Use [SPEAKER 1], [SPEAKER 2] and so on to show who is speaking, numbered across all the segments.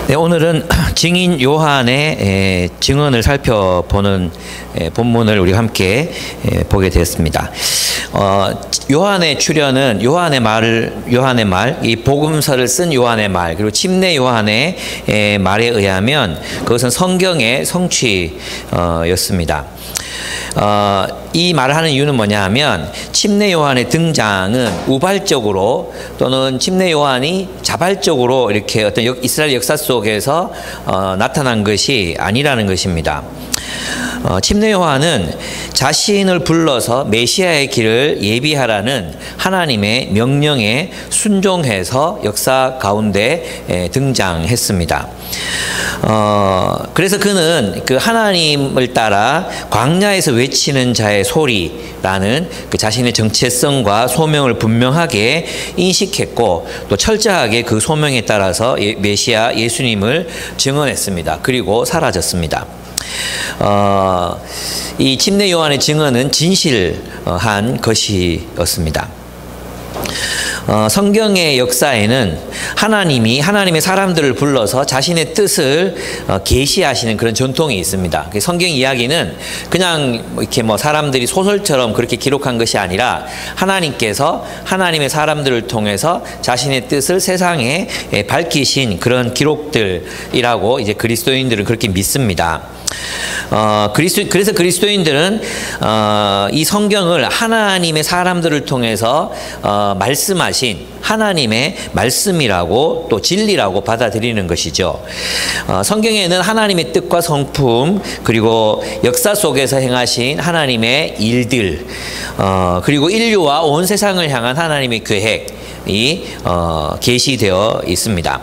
[SPEAKER 1] 네, 오늘은 증인 요한의 증언을 살펴보는 본문을 우리가 함께 보게 되었습니다. 요한의 출현은 요한의 말, 이 복음서를 쓴 요한의 말, 그리고 침례 요한의 말에 의하면 그것은 성경의 성취였습니다. 이 말을 하는 이유는 뭐냐 하면 침례 요한의 등장은 우발적으로 또는 침례 요한이 자발적으로 이렇게 어떤 이스라엘 역사 속에서 나타난 것이 아니라는 것입니다. 침례 요한은 자신을 불러서 메시아의 길을 예비하라는 하나님의 명령에 순종해서 역사 가운데 등장했습니다. 그래서 그는 그 하나님을 따라 광야에서 외치는 자의 소리라는 그 자신의 정체성과 소명을 분명하게 인식했고 또 철저하게 그 소명에 따라서 메시아 예수님을 증언했습니다. 그리고 사라졌습니다. 이 침례 요한의 증언은 진실한 것이었습니다. 성경의 역사에는 하나님이 하나님의 사람들을 불러서 자신의 뜻을 계시하시는 그런 전통이 있습니다. 성경 이야기는 그냥 이렇게 사람들이 소설처럼 그렇게 기록한 것이 아니라 하나님께서 하나님의 사람들을 통해서 자신의 뜻을 세상에 밝히신 그런 기록들이라고 이제 그리스도인들은 그렇게 믿습니다. 그래서 그리스도인들은 이 성경을 하나님의 사람들을 통해서 말씀하신 하나님의 말씀이라고 또 진리라고 받아들이는 것이죠. 성경에는 하나님의 뜻과 성품 그리고 역사 속에서 행하신 하나님의 일들 그리고 인류와 온 세상을 향한 하나님의 계획이 계시되어 있습니다.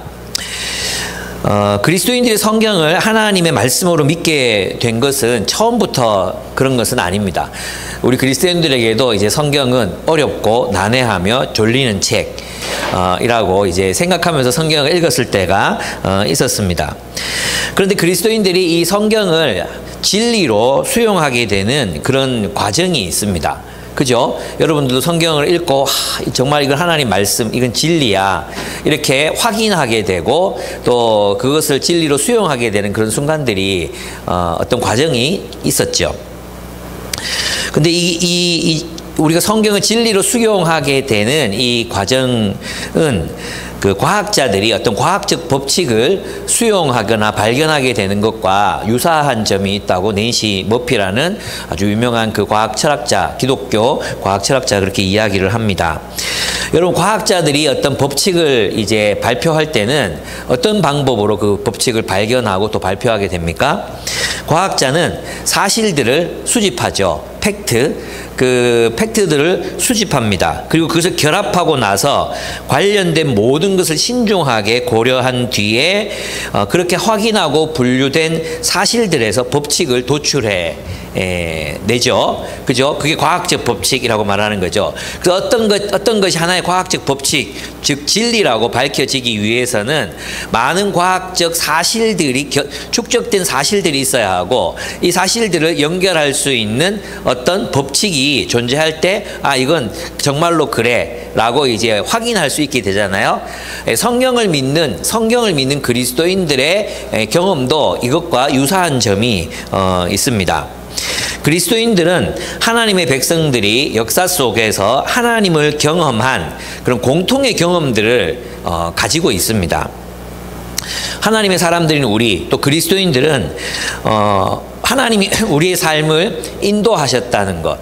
[SPEAKER 1] 그리스도인들이 성경을 하나님의 말씀으로 믿게 된 것은 처음부터 그런 것은 아닙니다. 우리 그리스도인들에게도 이제 성경은 어렵고 난해하며 졸리는 책이라고 이제 생각하면서 성경을 읽었을 때가 있었습니다. 그런데 그리스도인들이 이 성경을 진리로 수용하게 되는 그런 과정이 있습니다. 그죠? 여러분들도 성경을 읽고 정말 이건 하나님 말씀, 이건 진리야 이렇게 확인하게 되고 또 그것을 진리로 수용하게 되는 그런 순간들이 어떤 과정이 있었죠. 근데 우리가 성경을 진리로 수용하게 되는 이 과정은 그 과학자들이 어떤 과학적 법칙을 수용하거나 발견하게 되는 것과 유사한 점이 있다고 낸시 머피라는 아주 유명한 그 과학 철학자, 기독교 과학 철학자 그렇게 이야기를 합니다. 여러분, 과학자들이 어떤 법칙을 이제 발표할 때는 어떤 방법으로 그 법칙을 발견하고 또 발표하게 됩니까? 과학자는 사실들을 수집하죠. 그 팩트들을 수집합니다. 그리고 그것을 결합하고 나서 관련된 모든 것을 신중하게 고려한 뒤에 그렇게 확인하고 분류된 사실들에서 법칙을 도출해 내죠. 그죠? 그게 과학적 법칙이라고 말하는 거죠. 그래서 어떤 것이 하나의 과학적 법칙, 즉 진리라고 밝혀지기 위해서는 많은 과학적 사실들이 축적된 사실들이 있어야 하고 이 사실들을 연결할 수 있는 어떤 법칙이 존재할 때 이건 정말로 그래 라고 이제 확인할 수 있게 되잖아요. 성경을 믿는 그리스도인들의 경험도 이것과 유사한 점이 있습니다. 그리스도인들은 하나님의 백성들이 역사 속에서 하나님을 경험한 그런 공통의 경험들을 가지고 있습니다. 하나님의 사람들인 우리 또 그리스도인들은 하나님이 우리의 삶을 인도하셨다는 것,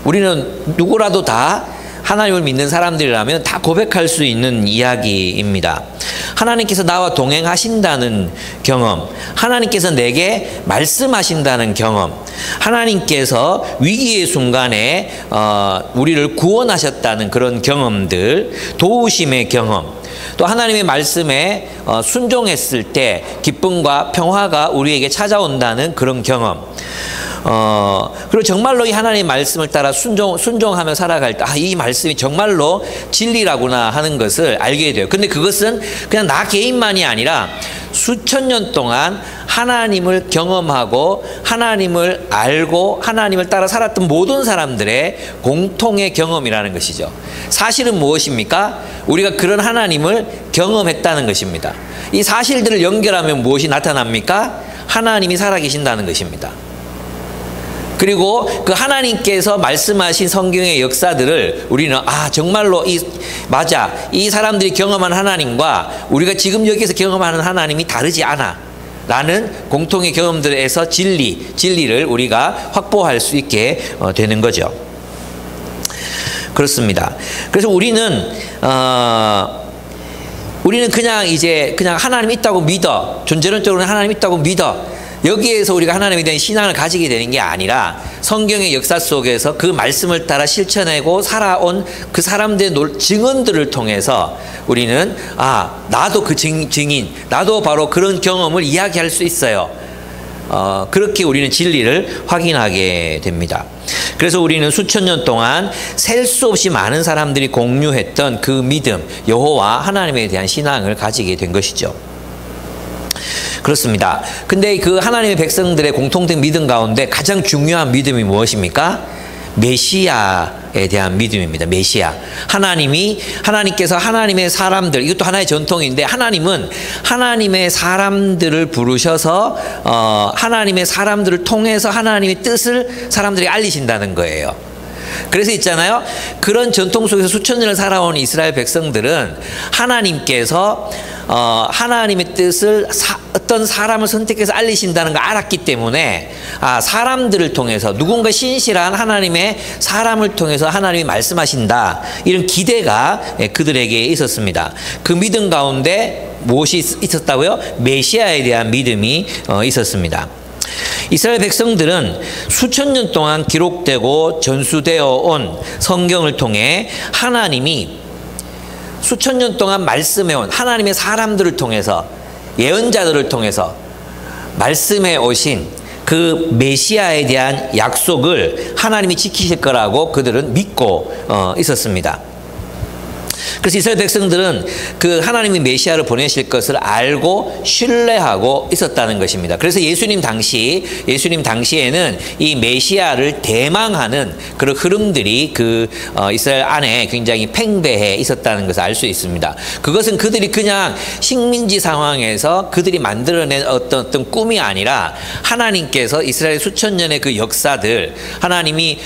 [SPEAKER 1] 우리는 누구라도 다 하나님을 믿는 사람들이라면 다 고백할 수 있는 이야기입니다. 하나님께서 나와 동행하신다는 경험, 하나님께서 내게 말씀하신다는 경험, 하나님께서 위기의 순간에 우리를 구원하셨다는 그런 경험들, 도우심의 경험, 또 하나님의 말씀에 순종했을 때 기쁨과 평화가 우리에게 찾아온다는 그런 경험, 그리고 정말로 이 하나님의 말씀을 따라 순종하며 살아갈 때, 이 말씀이 정말로 진리라구나 하는 것을 알게 돼요. 근데 그것은 그냥 나 개인만이 아니라 수천 년 동안 하나님을 경험하고 하나님을 알고 하나님을 따라 살았던 모든 사람들의 공통의 경험이라는 것이죠. 사실은 무엇입니까? 우리가 그런 하나님을 경험했다는 것입니다. 이 사실들을 연결하면 무엇이 나타납니까? 하나님이 살아계신다는 것입니다. 그리고 그 하나님께서 말씀하신 성경의 역사들을 우리는 정말로 맞아, 이 사람들이 경험한 하나님과 우리가 지금 여기서 경험하는 하나님이 다르지 않아 라는 공통의 경험들에서 진리를 우리가 확보할 수 있게 되는 거죠. 그렇습니다. 그래서 우리는 그냥 하나님 있다고 믿어, 존재론적으로는 하나님 있다고 믿어, 여기에서 우리가 하나님에 대한 신앙을 가지게 되는 게 아니라 성경의 역사 속에서 그 말씀을 따라 실천하고 살아온 그 사람들의 증언들을 통해서 우리는 나도 그 증인, 나도 바로 그런 경험을 이야기할 수 있어요. 그렇게 우리는 진리를 확인하게 됩니다. 그래서 우리는 수천 년 동안 셀 수 없이 많은 사람들이 공유했던 그 믿음, 여호와 하나님에 대한 신앙을 가지게 된 것이죠. 그렇습니다. 근데 그 하나님의 백성들의 공통된 믿음 가운데 가장 중요한 믿음이 무엇입니까? 메시아에 대한 믿음입니다. 메시아. 하나님께서 하나님의 사람들, 이것도 하나의 전통인데, 하나님은 하나님의 사람들을 부르셔서 하나님의 사람들을 통해서 하나님의 뜻을 사람들에게 알리신다는 거예요. 그래서 있잖아요, 그런 전통 속에서 수천 년을 살아온 이스라엘 백성들은 하나님께서 하나님의 뜻을 어떤 사람을 선택해서 알리신다는 걸 알았기 때문에 사람들을 통해서, 누군가 신실한 하나님의 사람을 통해서 하나님이 말씀하신다, 이런 기대가 그들에게 있었습니다. 그 믿음 가운데 무엇이 있었다고요? 메시아에 대한 믿음이 있었습니다. 이스라엘 백성들은 수천 년 동안 기록되고 전수되어 온 성경을 통해 하나님이 수천 년 동안 말씀해온 하나님의 사람들을 통해서, 예언자들을 통해서 말씀해 오신 그 메시아에 대한 약속을 하나님이 지키실 거라고 그들은 믿고 있었습니다. 그래서 이스라엘 백성들은 그 하나님이 메시아를 보내실 것을 알고 신뢰하고 있었다는 것입니다. 그래서 예수님 당시에는 이 메시아를 대망하는 그런 흐름들이 그 이스라엘 안에 굉장히 팽배해 있었다는 것을 알 수 있습니다. 그것은 그들이 그냥 식민지 상황에서 그들이 만들어낸 어떤 꿈이 아니라 하나님께서 이스라엘 수천 년의 그 역사들, 하나님이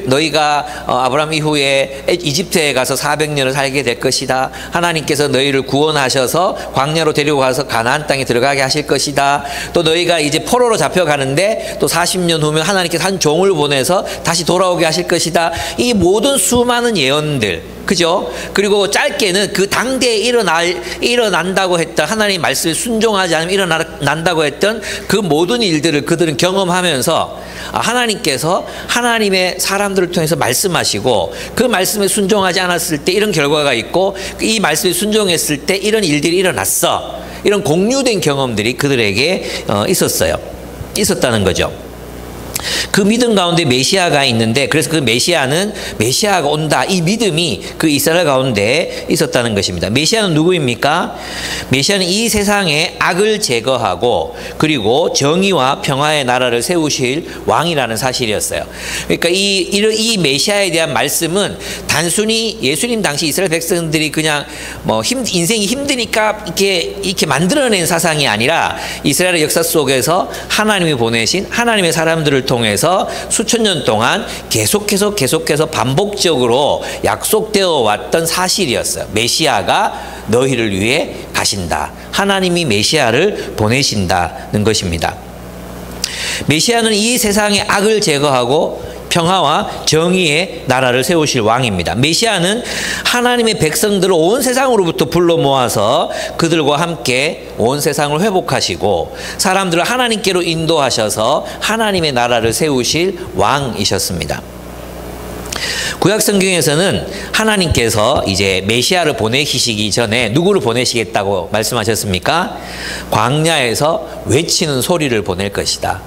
[SPEAKER 1] 너희가 아브라함 이후에 이집트에 가서 400년을 살게 될 것이다. 하나님께서 너희를 구원하셔서 광야로 데리고 가서 가나안 땅에 들어가게 하실 것이다. 또 너희가 이제 포로로 잡혀가는데 또 40년 후면 하나님께서 한 종을 보내서 다시 돌아오게 하실 것이다. 이 모든 수많은 예언들, 그죠? 그리고 짧게는 그 당대에 일어난다고 했던, 하나님 말씀에 순종하지 않으면 일어난다고 했던 그 모든 일들을 그들은 경험하면서 하나님께서 하나님의 사람들을 통해서 말씀하시고 그 말씀에 순종하지 않았을 때 이런 결과가 있고, 이 말씀에 순종했을 때 이런 일들이 일어났어. 이런 공유된 경험들이 그들에게 있었다는 거죠. 그 믿음 가운데 메시아가 있는데, 그래서 그 메시아가 온다, 이 믿음이 그 이스라엘 가운데 있었다는 것입니다. 메시아는 누구입니까? 메시아는 이 세상의 악을 제거하고 그리고 정의와 평화의 나라를 세우실 왕이라는 사실이었어요. 그러니까 이 메시아에 대한 말씀은 단순히 예수님 당시 이스라엘 백성들이 그냥 인생이 힘드니까 이렇게 만들어낸 사상이 아니라 이스라엘의 역사 속에서 하나님이 보내신 하나님의 사람들을 통해서 수천 년 동안 계속해서 반복적으로 약속되어 왔던 사실이었어요. 메시아가 너희를 위해 가신다. 하나님이 메시아를 보내신다는 것입니다. 메시아는 이 세상의 악을 제거하고 평화와 정의의 나라를 세우실 왕입니다. 메시아는 하나님의 백성들을 온 세상으로부터 불러 모아서 그들과 함께 온 세상을 회복하시고 사람들을 하나님께로 인도하셔서 하나님의 나라를 세우실 왕이셨습니다. 구약 성경에서는 하나님께서 이제 메시아를 보내시기 전에 누구를 보내시겠다고 말씀하셨습니까? 광야에서 외치는 소리를 보낼 것이다.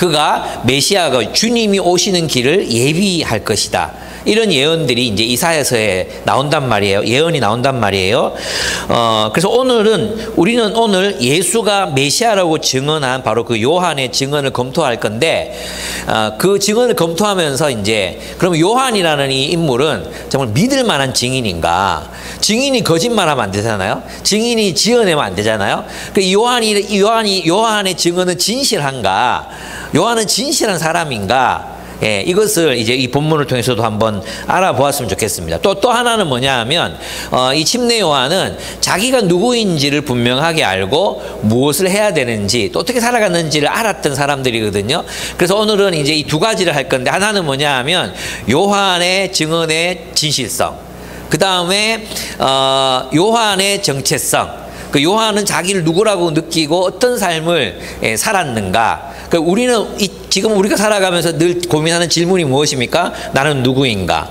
[SPEAKER 1] 그가 메시아가 주님이 오시는 길을 예비할 것이다. 이런 예언들이 이제 이사야서에 나온단 말이에요. 예언이 나온단 말이에요. 그래서 우리는 오늘 예수가 메시아라고 증언한 바로 그 요한의 증언을 검토할 건데, 그 증언을 검토하면서 이제 그럼 요한이라는 이 인물은 정말 믿을 만한 증인인가? 증인이 거짓말하면 안 되잖아요. 증인이 지어내면 안 되잖아요. 그 요한의 증언은 진실한가? 요한은 진실한 사람인가? 예, 이것을 이제 이 본문을 통해서도 한번 알아보았으면 좋겠습니다. 또 하나는 뭐냐 하면, 이 침례 요한은 자기가 누구인지를 분명하게 알고 무엇을 해야 되는지, 또 어떻게 살아갔는지를 알았던 사람들이거든요. 그래서 오늘은 이제 이 두 가지를 할 건데, 하나는 뭐냐 하면, 요한의 증언의 진실성. 그 다음에, 요한의 정체성. 그 요한은 자기를 누구라고 느끼고 어떤 삶을 살았는가. 우리는 지금 우리가 살아가면서 늘 고민하는 질문이 무엇입니까? 나는 누구인가?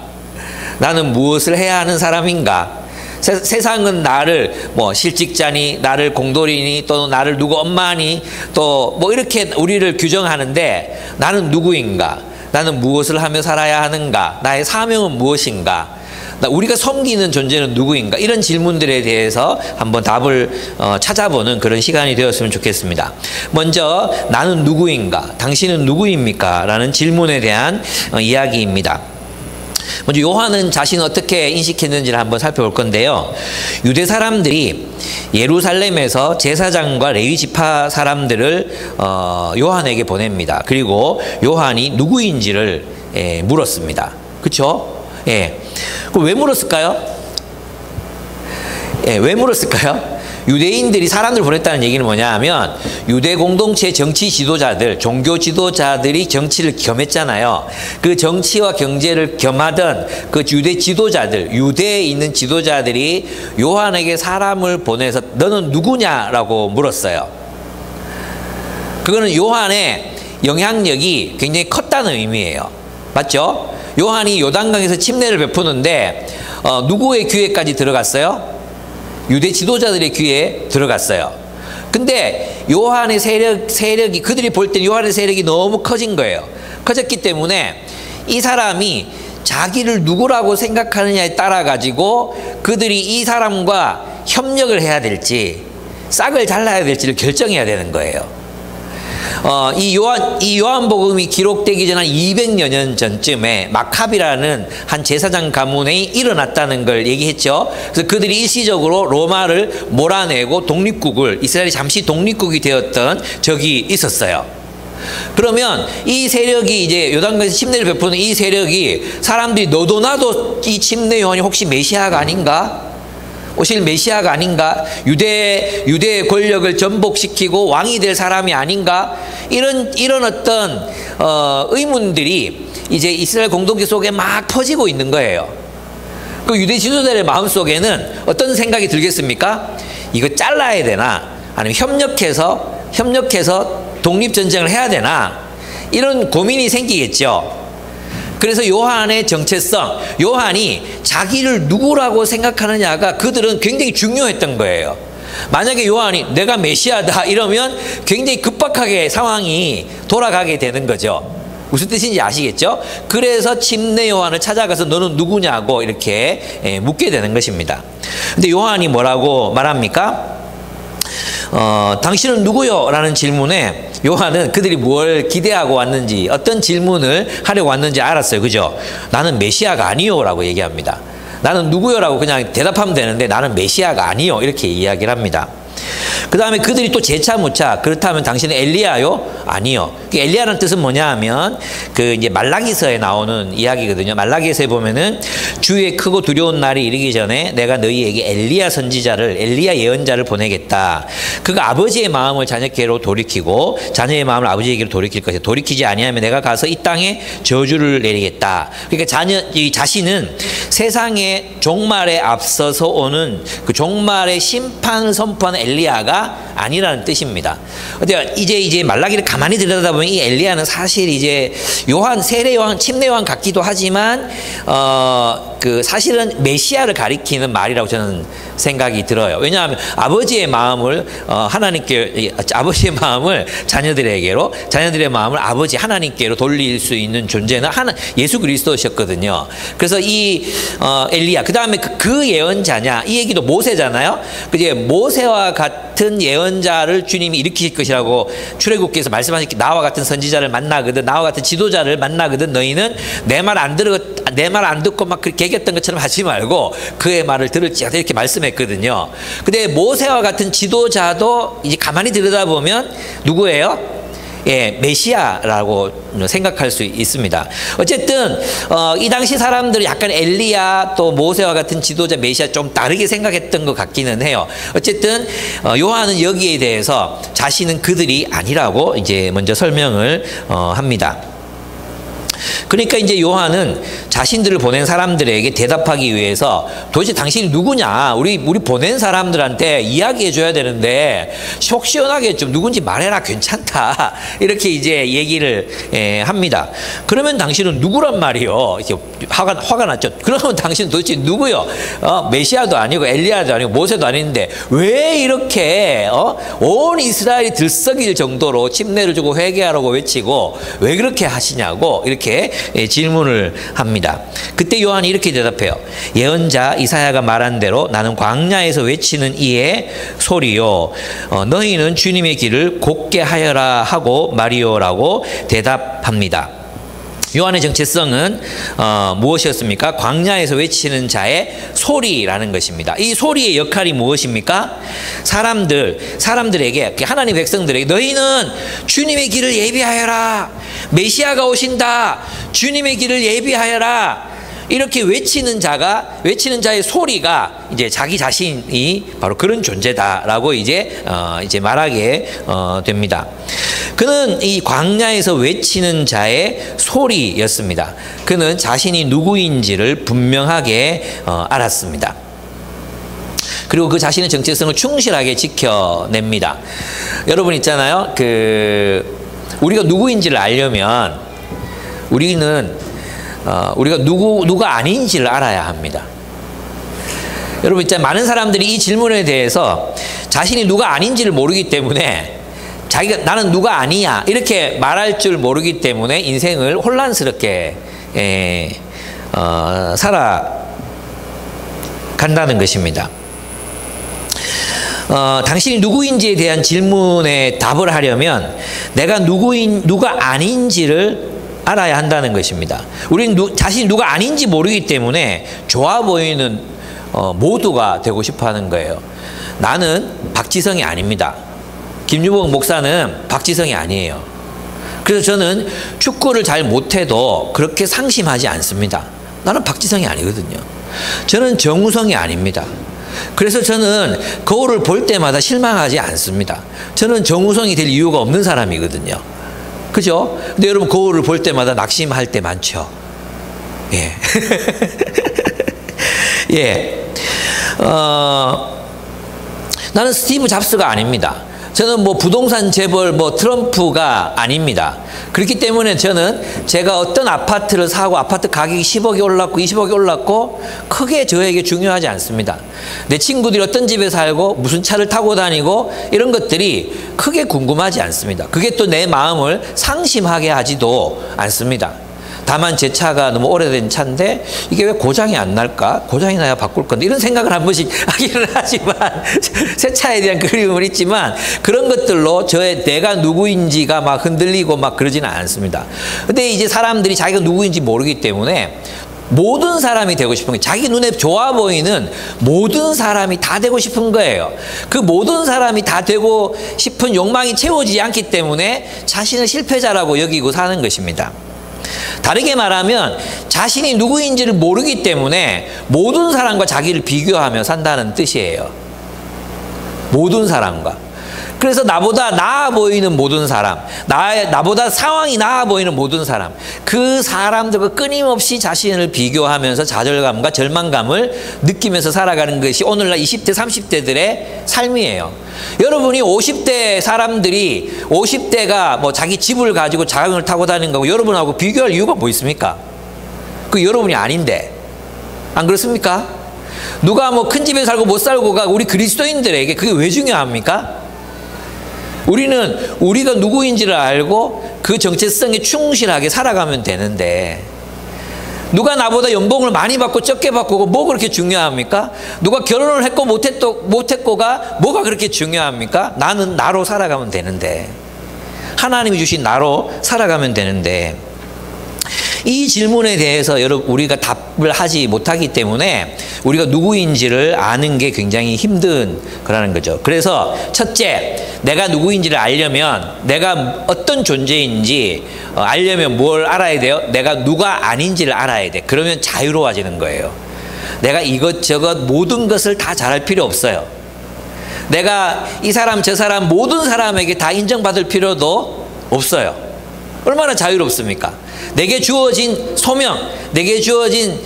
[SPEAKER 1] 나는 무엇을 해야 하는 사람인가? 세상은 나를 뭐 실직자니, 나를 공돌이니, 또 나를 누구 엄마니, 또 뭐 이렇게 우리를 규정하는데, 나는 누구인가? 나는 무엇을 하며 살아야 하는가? 나의 사명은 무엇인가? 우리가 섬기는 존재는 누구인가? 이런 질문들에 대해서 한번 답을 찾아보는 그런 시간이 되었으면 좋겠습니다. 먼저 나는 누구인가? 당신은 누구입니까? 라는 질문에 대한 이야기입니다. 먼저 요한은 자신을 어떻게 인식했는지를 한번 살펴볼 건데요. 유대 사람들이 예루살렘에서 제사장과 레위 지파 사람들을 요한에게 보냅니다. 그리고 요한이 누구인지를 물었습니다. 그렇죠? 예. 그럼 왜 물었을까요? 예, 왜 물었을까요? 유대인들이 사람들 보냈다는 얘기는 뭐냐 하면, 유대 공동체 정치 지도자들, 종교 지도자들이 정치를 겸했잖아요. 그 정치와 경제를 겸하던 그 유대 지도자들, 유대에 있는 지도자들이 요한에게 사람을 보내서 너는 누구냐라고 물었어요. 그거는 요한의 영향력이 굉장히 컸다는 의미예요. 맞죠? 요한이 요단강에서 침례를 베푸는데 누구의 귀에까지 들어갔어요? 유대 지도자들의 귀에 들어갔어요. 근데 요한의 세력이 그들이 볼 때 요한의 세력이 너무 커진 거예요. 커졌기 때문에 이 사람이 자기를 누구라고 생각하느냐에 따라 가지고 그들이 이 사람과 협력을 해야 될지 싹을 잘라야 될지를 결정해야 되는 거예요. 이 요한복음이 기록되기 전 한 200여 년 전쯤에 마카비라는 한 제사장 가문이 일어났다는 걸 얘기했죠. 그래서 그들이 일시적으로 로마를 몰아내고 이스라엘이 잠시 독립국이 되었던 적이 있었어요. 그러면 이 세력이 이제 요단강에서 침례를 베푸는 이 세력이 사람들이 너도 나도 이 침례 요한이 혹시 메시아가 아닌가? 오실 메시아가 아닌가? 유대의 권력을 전복시키고 왕이 될 사람이 아닌가? 이런 어떤 의문들이 이제 이스라엘 공동체 속에 막 퍼지고 있는 거예요. 그 유대 지도자들의 마음속에는 어떤 생각이 들겠습니까? 이거 잘라야 되나? 아니면 협력해서 독립전쟁을 해야 되나? 이런 고민이 생기겠죠. 그래서 요한의 정체성, 요한이 자기를 누구라고 생각하느냐가 그들은 굉장히 중요했던 거예요. 만약에 요한이 내가 메시아다 이러면 굉장히 급박하게 상황이 돌아가게 되는 거죠. 무슨 뜻인지 아시겠죠? 그래서 침례 요한을 찾아가서 너는 누구냐고 이렇게 묻게 되는 것입니다. 근데 요한이 뭐라고 말합니까? 당신은 누구요? 라는 질문에 요한은 그들이 뭘 기대하고 왔는지, 어떤 질문을 하려고 왔는지 알았어요. 그죠? 나는 메시아가 아니요 라고 얘기합니다. 나는 누구요? 라고 그냥 대답하면 되는데 나는 메시아가 아니요 이렇게 이야기를 합니다. 그 다음에 그들이 또 재차 묻자. 그렇다면 당신은 엘리야요? 아니요. 엘리야라는 뜻은 뭐냐 하면 그 이제 말라기서에 나오는 이야기거든요. 말라기서에 보면은 주의 크고 두려운 날이 이르기 전에 내가 너희에게 엘리야 선지자를, 엘리야 예언자를 보내겠다. 그가 아버지의 마음을 자녀께로 돌이키고 자녀의 마음을 아버지에게로 돌이킬 것이다. 돌이키지 아니하면 내가 가서 이 땅에 저주를 내리겠다. 그러니까 이 자신은 세상의 종말에 앞서서 오는 그 종말의 심판을 선포하는 엘리야가 아니라는 뜻입니다. 근데 이제 말라기를 가만히 들여다보면 이 엘리야는 사실 이제 세례 요한, 침례 요한 같기도 하지만 그 사실은 메시아를 가리키는 말이라고 저는 생각이 들어요. 왜냐하면 아버지의 마음을 아버지의 마음을 자녀들에게로, 자녀들의 마음을 아버지 하나님께로 돌릴 수 있는 존재는 예수 그리스도셨거든요. 그래서 이 엘리야, 그 다음에 그 예언자냐, 이 얘기도 모세잖아요. 그제 모세와 같은 예언자를 주님이 일으키실 것이라고 출애굽기에서 말씀하셨기, 나와 같은 선지자를 만나거든, 나와 같은 지도자를 만나거든, 너희는 내 말 안 듣고 막 그렇게 얘기했던 것처럼 하지 말고 그의 말을 들을지어다, 이렇게 말씀했거든요. 근데 모세와 같은 지도자도 이제 가만히 들여다보면 누구예요? 예, 메시아라고 생각할 수 있습니다. 어쨌든 이 당시 사람들은 약간 엘리야 또 모세와 같은 지도자 메시아 좀 다르게 생각했던 것 같기는 해요. 어쨌든 요한은 여기에 대해서 자신은 그들이 아니라고 이제 먼저 설명을 합니다. 그러니까 이제 요한은 자신들을 보낸 사람들에게 대답하기 위해서 도대체 당신이 누구냐, 우리 보낸 사람들한테 이야기해 줘야 되는데 속 시원하게 좀 누군지 말해라, 괜찮다, 이렇게 이제 얘기를 합니다. 그러면 당신은 누구란 말이요? 이렇게 화가 났죠. 그러면 당신은 도대체 누구요? 메시아도 아니고 엘리야도 아니고 모세도 아닌데 왜 이렇게 온 이스라엘이 들썩일 정도로 침례를 주고 회개하라고 외치고 왜 그렇게 하시냐고 이렇게 질문을 합니다. 그때 요한이 이렇게 대답해요. 예언자 이사야가 말한 대로 나는 광야에서 외치는 이의 소리요, 너희는 주님의 길을 곧게 하여라 하고 말이요라고 대답합니다. 요한의 정체성은 무엇이었습니까? 광야에서 외치는 자의 소리라는 것입니다. 이 소리의 역할이 무엇입니까? 사람들에게, 하나님 백성들에게 너희는 주님의 길을 예비하여라, 메시아가 오신다, 주님의 길을 예비하여라, 이렇게 외치는 자의 소리가 이제 자기 자신이 바로 그런 존재다라고 이제 말하게 됩니다. 그는 이 광야에서 외치는 자의 소리였습니다. 그는 자신이 누구인지를 분명하게 알았습니다. 그리고 그 자신의 정체성을 충실하게 지켜냅니다. 여러분 있잖아요. 우리가 누구인지를 알려면 우리가 누가 아닌지를 알아야 합니다. 여러분 있잖아요. 많은 사람들이 이 질문에 대해서 자신이 누가 아닌지를 모르기 때문에 자기가 나는 누가 아니야 이렇게 말할 줄 모르기 때문에 인생을 혼란스럽게 살아간다는 것입니다. 당신이 누구인지에 대한 질문에 답을 하려면 내가 누가 아닌지를 알아야 한다는 것입니다. 우리는 자신이 누가 아닌지 모르기 때문에 좋아 보이는 모두가 되고 싶어 하는 거예요. 나는 박지성이 아닙니다. 김유복 목사는 박지성이 아니에요. 그래서 저는 축구를 잘 못해도 그렇게 상심하지 않습니다. 나는 박지성이 아니거든요. 저는 정우성이 아닙니다. 그래서 저는 거울을 볼 때마다 실망하지 않습니다. 저는 정우성이 될 이유가 없는 사람이거든요. 그죠? 근데 여러분 거울을 볼 때마다 낙심할 때 많죠. 예. 예. 나는 스티브 잡스가 아닙니다. 저는 부동산 재벌 트럼프가 아닙니다. 그렇기 때문에 저는 제가 어떤 아파트를 사고 아파트 가격이 10억이 올랐고 20억이 올랐고 크게 저에게 중요하지 않습니다. 내 친구들이 어떤 집에 살고 무슨 차를 타고 다니고 이런 것들이 크게 궁금하지 않습니다. 그게 또 내 마음을 상심하게 하지도 않습니다. 다만 제 차가 너무 오래된 차인데 이게 왜 고장이 안 날까? 고장이 나야 바꿀 건데 이런 생각을 한 번씩 하기는 하지만 새 차에 대한 그리움은 있지만 그런 것들로 내가 누구인지가 막 흔들리고 막 그러지는 않습니다. 근데 이제 사람들이 자기가 누구인지 모르기 때문에 모든 사람이 되고 싶은 거예요. 자기 눈에 좋아 보이는 모든 사람이 다 되고 싶은 거예요. 그 모든 사람이 다 되고 싶은 욕망이 채워지지 않기 때문에 자신을 실패자라고 여기고 사는 것입니다. 다르게 말하면 자신이 누구인지를 모르기 때문에 모든 사람과 자기를 비교하며 산다는 뜻이에요. 모든 사람과. 그래서 나보다 나아 보이는 모든 사람, 나보다 상황이 나아 보이는 모든 사람, 그 사람들과 끊임없이 자신을 비교하면서 좌절감과 절망감을 느끼면서 살아가는 것이 오늘날 20대, 30대들의 삶이에요. 여러분이 50대 사람들이 50대가 뭐 자기 집을 가지고 자전거를 타고 다니는 거고 여러분하고 비교할 이유가 뭐 있습니까? 그 여러분이 아닌데. 안 그렇습니까? 누가 뭐 큰 집에 살고 못 살고가 우리 그리스도인들에게 그게 왜 중요합니까? 우리는 우리가 누구인지를 알고 그 정체성에 충실하게 살아가면 되는데, 누가 나보다 연봉을 많이 받고 적게 받고 뭐가 그렇게 중요합니까? 누가 결혼을 했고 못했고가 뭐가 그렇게 중요합니까? 나는 나로 살아가면 되는데, 하나님이 주신 나로 살아가면 되는데, 이 질문에 대해서 여러분 우리가 답을 하지 못하기 때문에 우리가 누구인지를 아는 게 굉장히 힘든 거라는 거죠. 그래서 첫째, 내가 누구인지를 알려면, 내가 어떤 존재인지 알려면 뭘 알아야 돼요? 내가 누가 아닌지를 알아야 돼. 그러면 자유로워지는 거예요. 내가 이것저것 모든 것을 다 잘할 필요 없어요. 내가 이 사람 저 사람 모든 사람에게 다 인정받을 필요도 없어요. 얼마나 자유롭습니까? 내게 주어진 소명, 내게 주어진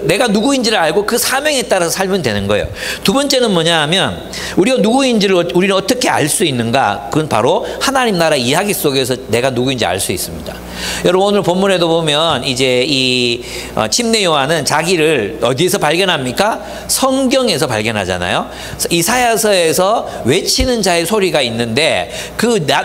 [SPEAKER 1] 내가 누구인지를 알고 그 사명에 따라서 살면 되는 거예요. 두 번째는 뭐냐 하면, 우리가 누구인지를 우리는 어떻게 알 수 있는가? 그건 바로 하나님 나라 이야기 속에서 내가 누구인지 알 수 있습니다. 여러분 오늘 본문에도 보면 이제 이 침례 요한은 자기를 어디에서 발견합니까? 성경에서 발견하잖아요. 이사야서에서 외치는 자의 소리가 있는데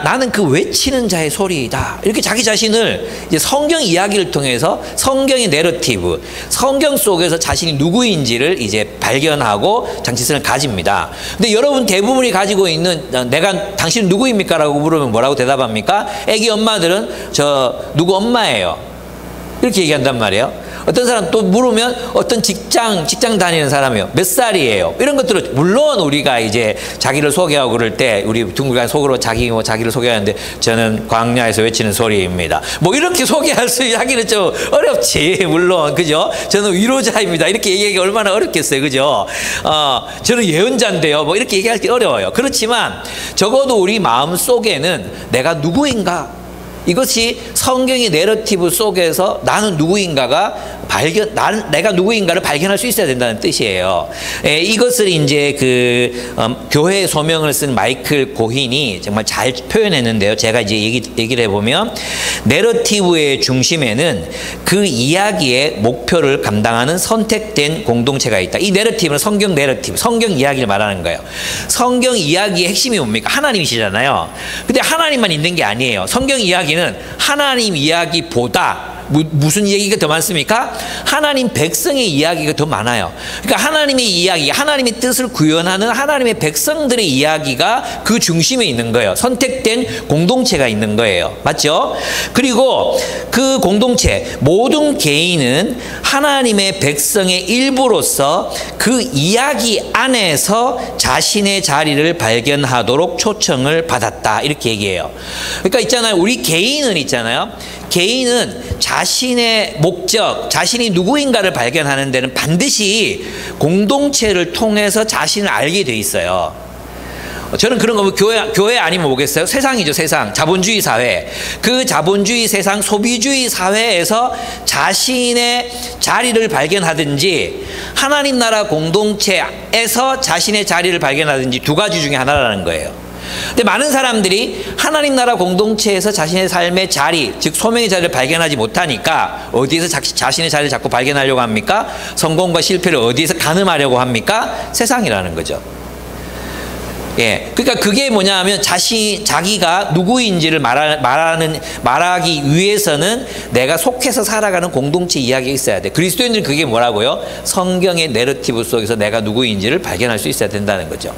[SPEAKER 1] 나는 그 외치는 자의 소리이다. 이렇게 자기 자신을 이제 성경 이야기를 통해서 성경의 내러티브, 성경 속에서 자신이 누구인지를 이제 발견하고 정체성을 가집니다. 근데 여러분 대부분이 가지고 있는 당신 누구입니까? 라고 물으면 뭐라고 대답합니까? 애기 엄마들은 저 누구 엄마예요. 이렇게 얘기한단 말이에요. 어떤 사람 또 물으면 어떤 직장 다니는 사람이에요. 몇 살이에요. 이런 것들을 물론 우리가 이제 자기를 소개하고 그럴 때 우리 둥글간 속으로 자기를 소개하는데 저는 광야에서 외치는 소리입니다. 뭐 이렇게 하기는 좀 어렵지. 물론 그죠? 저는 위로자입니다. 이렇게 얘기하기 얼마나 어렵겠어요. 그죠? 저는 예언자인데요. 뭐 이렇게 얘기할 때 어려워요. 그렇지만 적어도 우리 마음 속에는 내가 누구인가? 이것이 성경의 내러티브 속에서 나는 누구인가가 내가 누구인가를 발견할 수 있어야 된다는 뜻이에요. 이것을 이제 교회의 소명을 쓴 마이클 고힌이 정말 잘 표현했는데요. 제가 이제 얘기를 해보면, 내러티브의 중심에는 그 이야기의 목표를 감당하는 선택된 공동체가 있다. 이 내러티브는 성경 내러티브, 성경 이야기를 말하는 거예요. 성경 이야기의 핵심이 뭡니까? 하나님이시잖아요. 근데 하나님만 있는 게 아니에요. 성경 이야기는 하나님 이야기보다 무슨 얘기가 더 많습니까? 하나님 백성의 이야기가 더 많아요. 그러니까 하나님의 이야기, 하나님의 뜻을 구현하는 하나님의 백성들의 이야기가 그 중심에 있는 거예요. 선택된 공동체가 있는 거예요. 맞죠? 그리고 그 공동체, 모든 개인은 하나님의 백성의 일부로서 그 이야기 안에서 자신의 자리를 발견하도록 초청을 받았다. 이렇게 얘기해요. 그러니까 있잖아요. 우리 개인은 자신의 목적, 자신이 누구인가를 발견하는 데는 반드시 공동체를 통해서 자신을 알게 돼 있어요. 저는 그런 거 교회 아니면 뭐겠어요? 세상이죠, 세상. 자본주의 사회. 그 자본주의 세상, 소비주의 사회에서 자신의 자리를 발견하든지 하나님 나라 공동체에서 자신의 자리를 발견하든지 두 가지 중에 하나라는 거예요. 근데 많은 사람들이 하나님 나라 공동체에서 자신의 삶의 자리, 즉 소명의 자리를 발견하지 못하니까 어디에서 자신의 자리를 자꾸 발견하려고 합니까? 성공과 실패를 어디에서 가늠하려고 합니까? 세상이라는 거죠. 예, 그러니까 그게 뭐냐 하면 자기가 누구인지를 말하기 위해서는 내가 속해서 살아가는 공동체 이야기가 있어야 돼. 그리스도인들은 그게 뭐라고요? 성경의 내러티브 속에서 내가 누구인지를 발견할 수 있어야 된다는 거죠.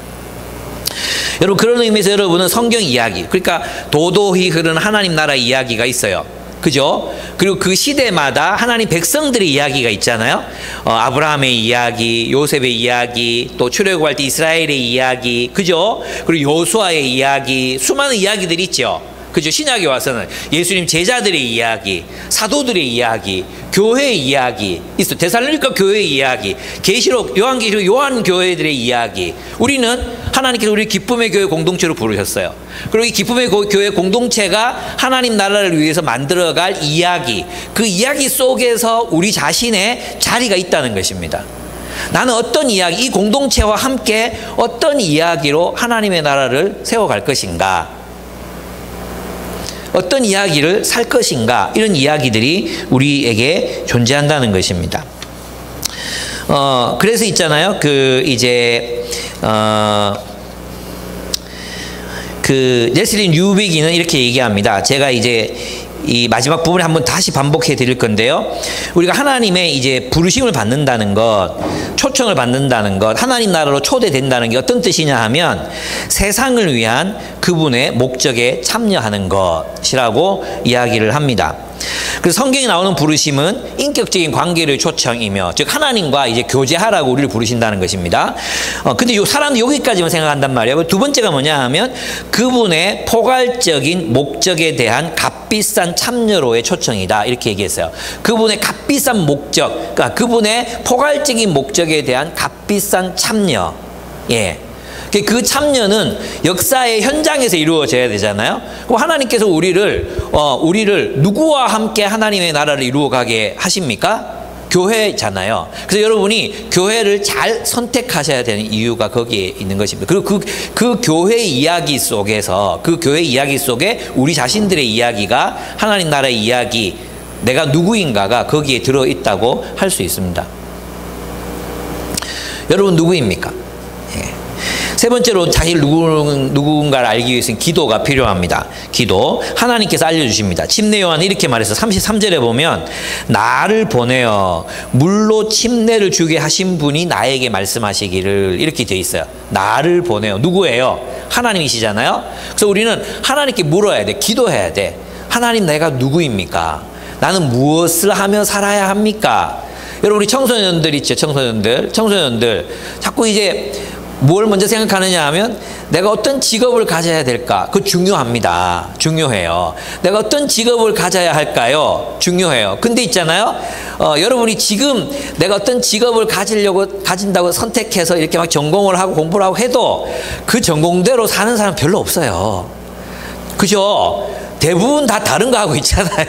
[SPEAKER 1] 여러분, 그런 의미에서 여러분은 성경 이야기, 그러니까 도도히 흐르는 하나님 나라 이야기가 있어요. 그죠? 그리고 그 시대마다 하나님 백성들의 이야기가 있잖아요. 아브라함의 이야기, 요셉의 이야기, 또 출애굽할 때 이스라엘의 이야기, 그죠? 그리고 요수아의 이야기, 수많은 이야기들이 있죠. 그죠? 신약에 와서는 예수님 제자들의 이야기, 사도들의 이야기, 교회의 이야기 있어. 데살로니가 교회의 이야기, 계시록, 요한계시록, 요한 교회들의 이야기. 우리는 하나님께서 우리 기쁨의 교회 공동체로 부르셨어요. 그리고 이 기쁨의 교회 공동체가 하나님 나라를 위해서 만들어갈 이야기, 그 이야기 속에서 우리 자신의 자리가 있다는 것입니다. 나는 어떤 이야기, 이 공동체와 함께 어떤 이야기로 하나님의 나라를 세워갈 것인가, 어떤 이야기를 살 것인가, 이런 이야기들이 우리에게 존재한다는 것입니다. 그래서 있잖아요. 레슬리 뉴비기는 이렇게 얘기합니다. 제가 이제 이 마지막 부분에 한번 다시 반복해 드릴 건데요. 우리가 하나님의 이제 부르심을 받는다는 것, 초청을 받는다는 것, 하나님 나라로 초대된다는 게 어떤 뜻이냐 하면 세상을 위한 그분의 목적에 참여하는 것이라고 이야기를 합니다. 그래서 성경에 나오는 부르심은 인격적인 관계를 초청이며, 즉 하나님과 이제 교제하라고 우리를 부르신다는 것입니다. 근데 요 사람은 여기까지만 생각한단 말이에요. 두 번째가 뭐냐 하면 그분의 포괄적인 목적에 대한 값비싼 참여로의 초청이다, 이렇게 얘기했어요. 그분의 값비싼 목적, 그러니까 그분의 포괄적인 목적에 대한 값비싼 참여. 예. 그 참여는 역사의 현장에서 이루어져야 되잖아요. 그럼 하나님께서 우리를 누구와 함께 하나님의 나라를 이루어가게 하십니까? 교회잖아요. 그래서 여러분이 교회를 잘 선택하셔야 되는 이유가 거기에 있는 것입니다. 그리고 그 교회의 이야기 속에서, 그 교회 이야기 속에 우리 자신들의 이야기가, 하나님 나라의 이야기, 내가 누구인가가 거기에 들어있다고 할 수 있습니다. 여러분 누구입니까? 세 번째로 자신을 누군가를 알기 위해서는 기도가 필요합니다. 기도. 하나님께서 알려주십니다. 침례 요한은 이렇게 말해서 33절에 보면 나를 보내어 물로 침례를 주게 하신 분이 나에게 말씀하시기를, 이렇게 되어 있어요. 나를 보내어. 누구예요? 하나님이시잖아요. 그래서 우리는 하나님께 물어야 돼. 기도해야 돼. 하나님, 내가 누구입니까? 나는 무엇을 하며 살아야 합니까? 여러분, 우리 청소년들 있죠? 청소년들 자꾸 이제 뭘 먼저 생각하느냐 하면 내가 어떤 직업을 가져야 될까? 그거 중요합니다. 중요해요. 내가 어떤 직업을 가져야 할까요? 중요해요. 근데 있잖아요. 여러분이 지금 내가 어떤 직업을 가진다고 선택해서 이렇게 막 전공을 하고 공부를 하고 해도 그 전공대로 사는 사람 별로 없어요. 그죠? 대부분 다 다른 거 하고 있잖아요.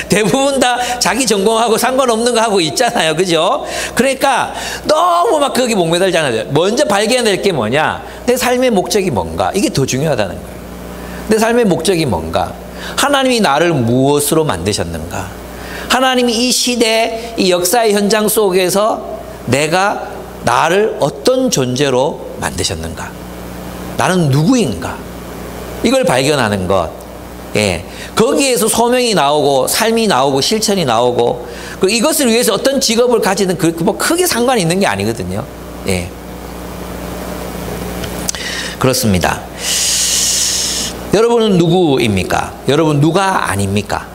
[SPEAKER 1] 대부분 다 자기 전공하고 상관없는 거 하고 있잖아요. 그죠? 그러니까 너무 막 거기 목매달잖아요. 먼저 발견할 게 뭐냐? 내 삶의 목적이 뭔가? 이게 더 중요하다는 거예요. 내 삶의 목적이 뭔가? 하나님이 나를 무엇으로 만드셨는가? 하나님이 이 시대, 이 역사의 현장 속에서 내가 나를 어떤 존재로 만드셨는가? 나는 누구인가? 이걸 발견하는 것. 예, 거기에서 소명이 나오고 삶이 나오고 실천이 나오고, 이것을 위해서 어떤 직업을 가지든 뭐 크게 상관이 있는 게 아니거든요. 예, 그렇습니다. 여러분은 누구입니까? 여러분 누가 아닙니까?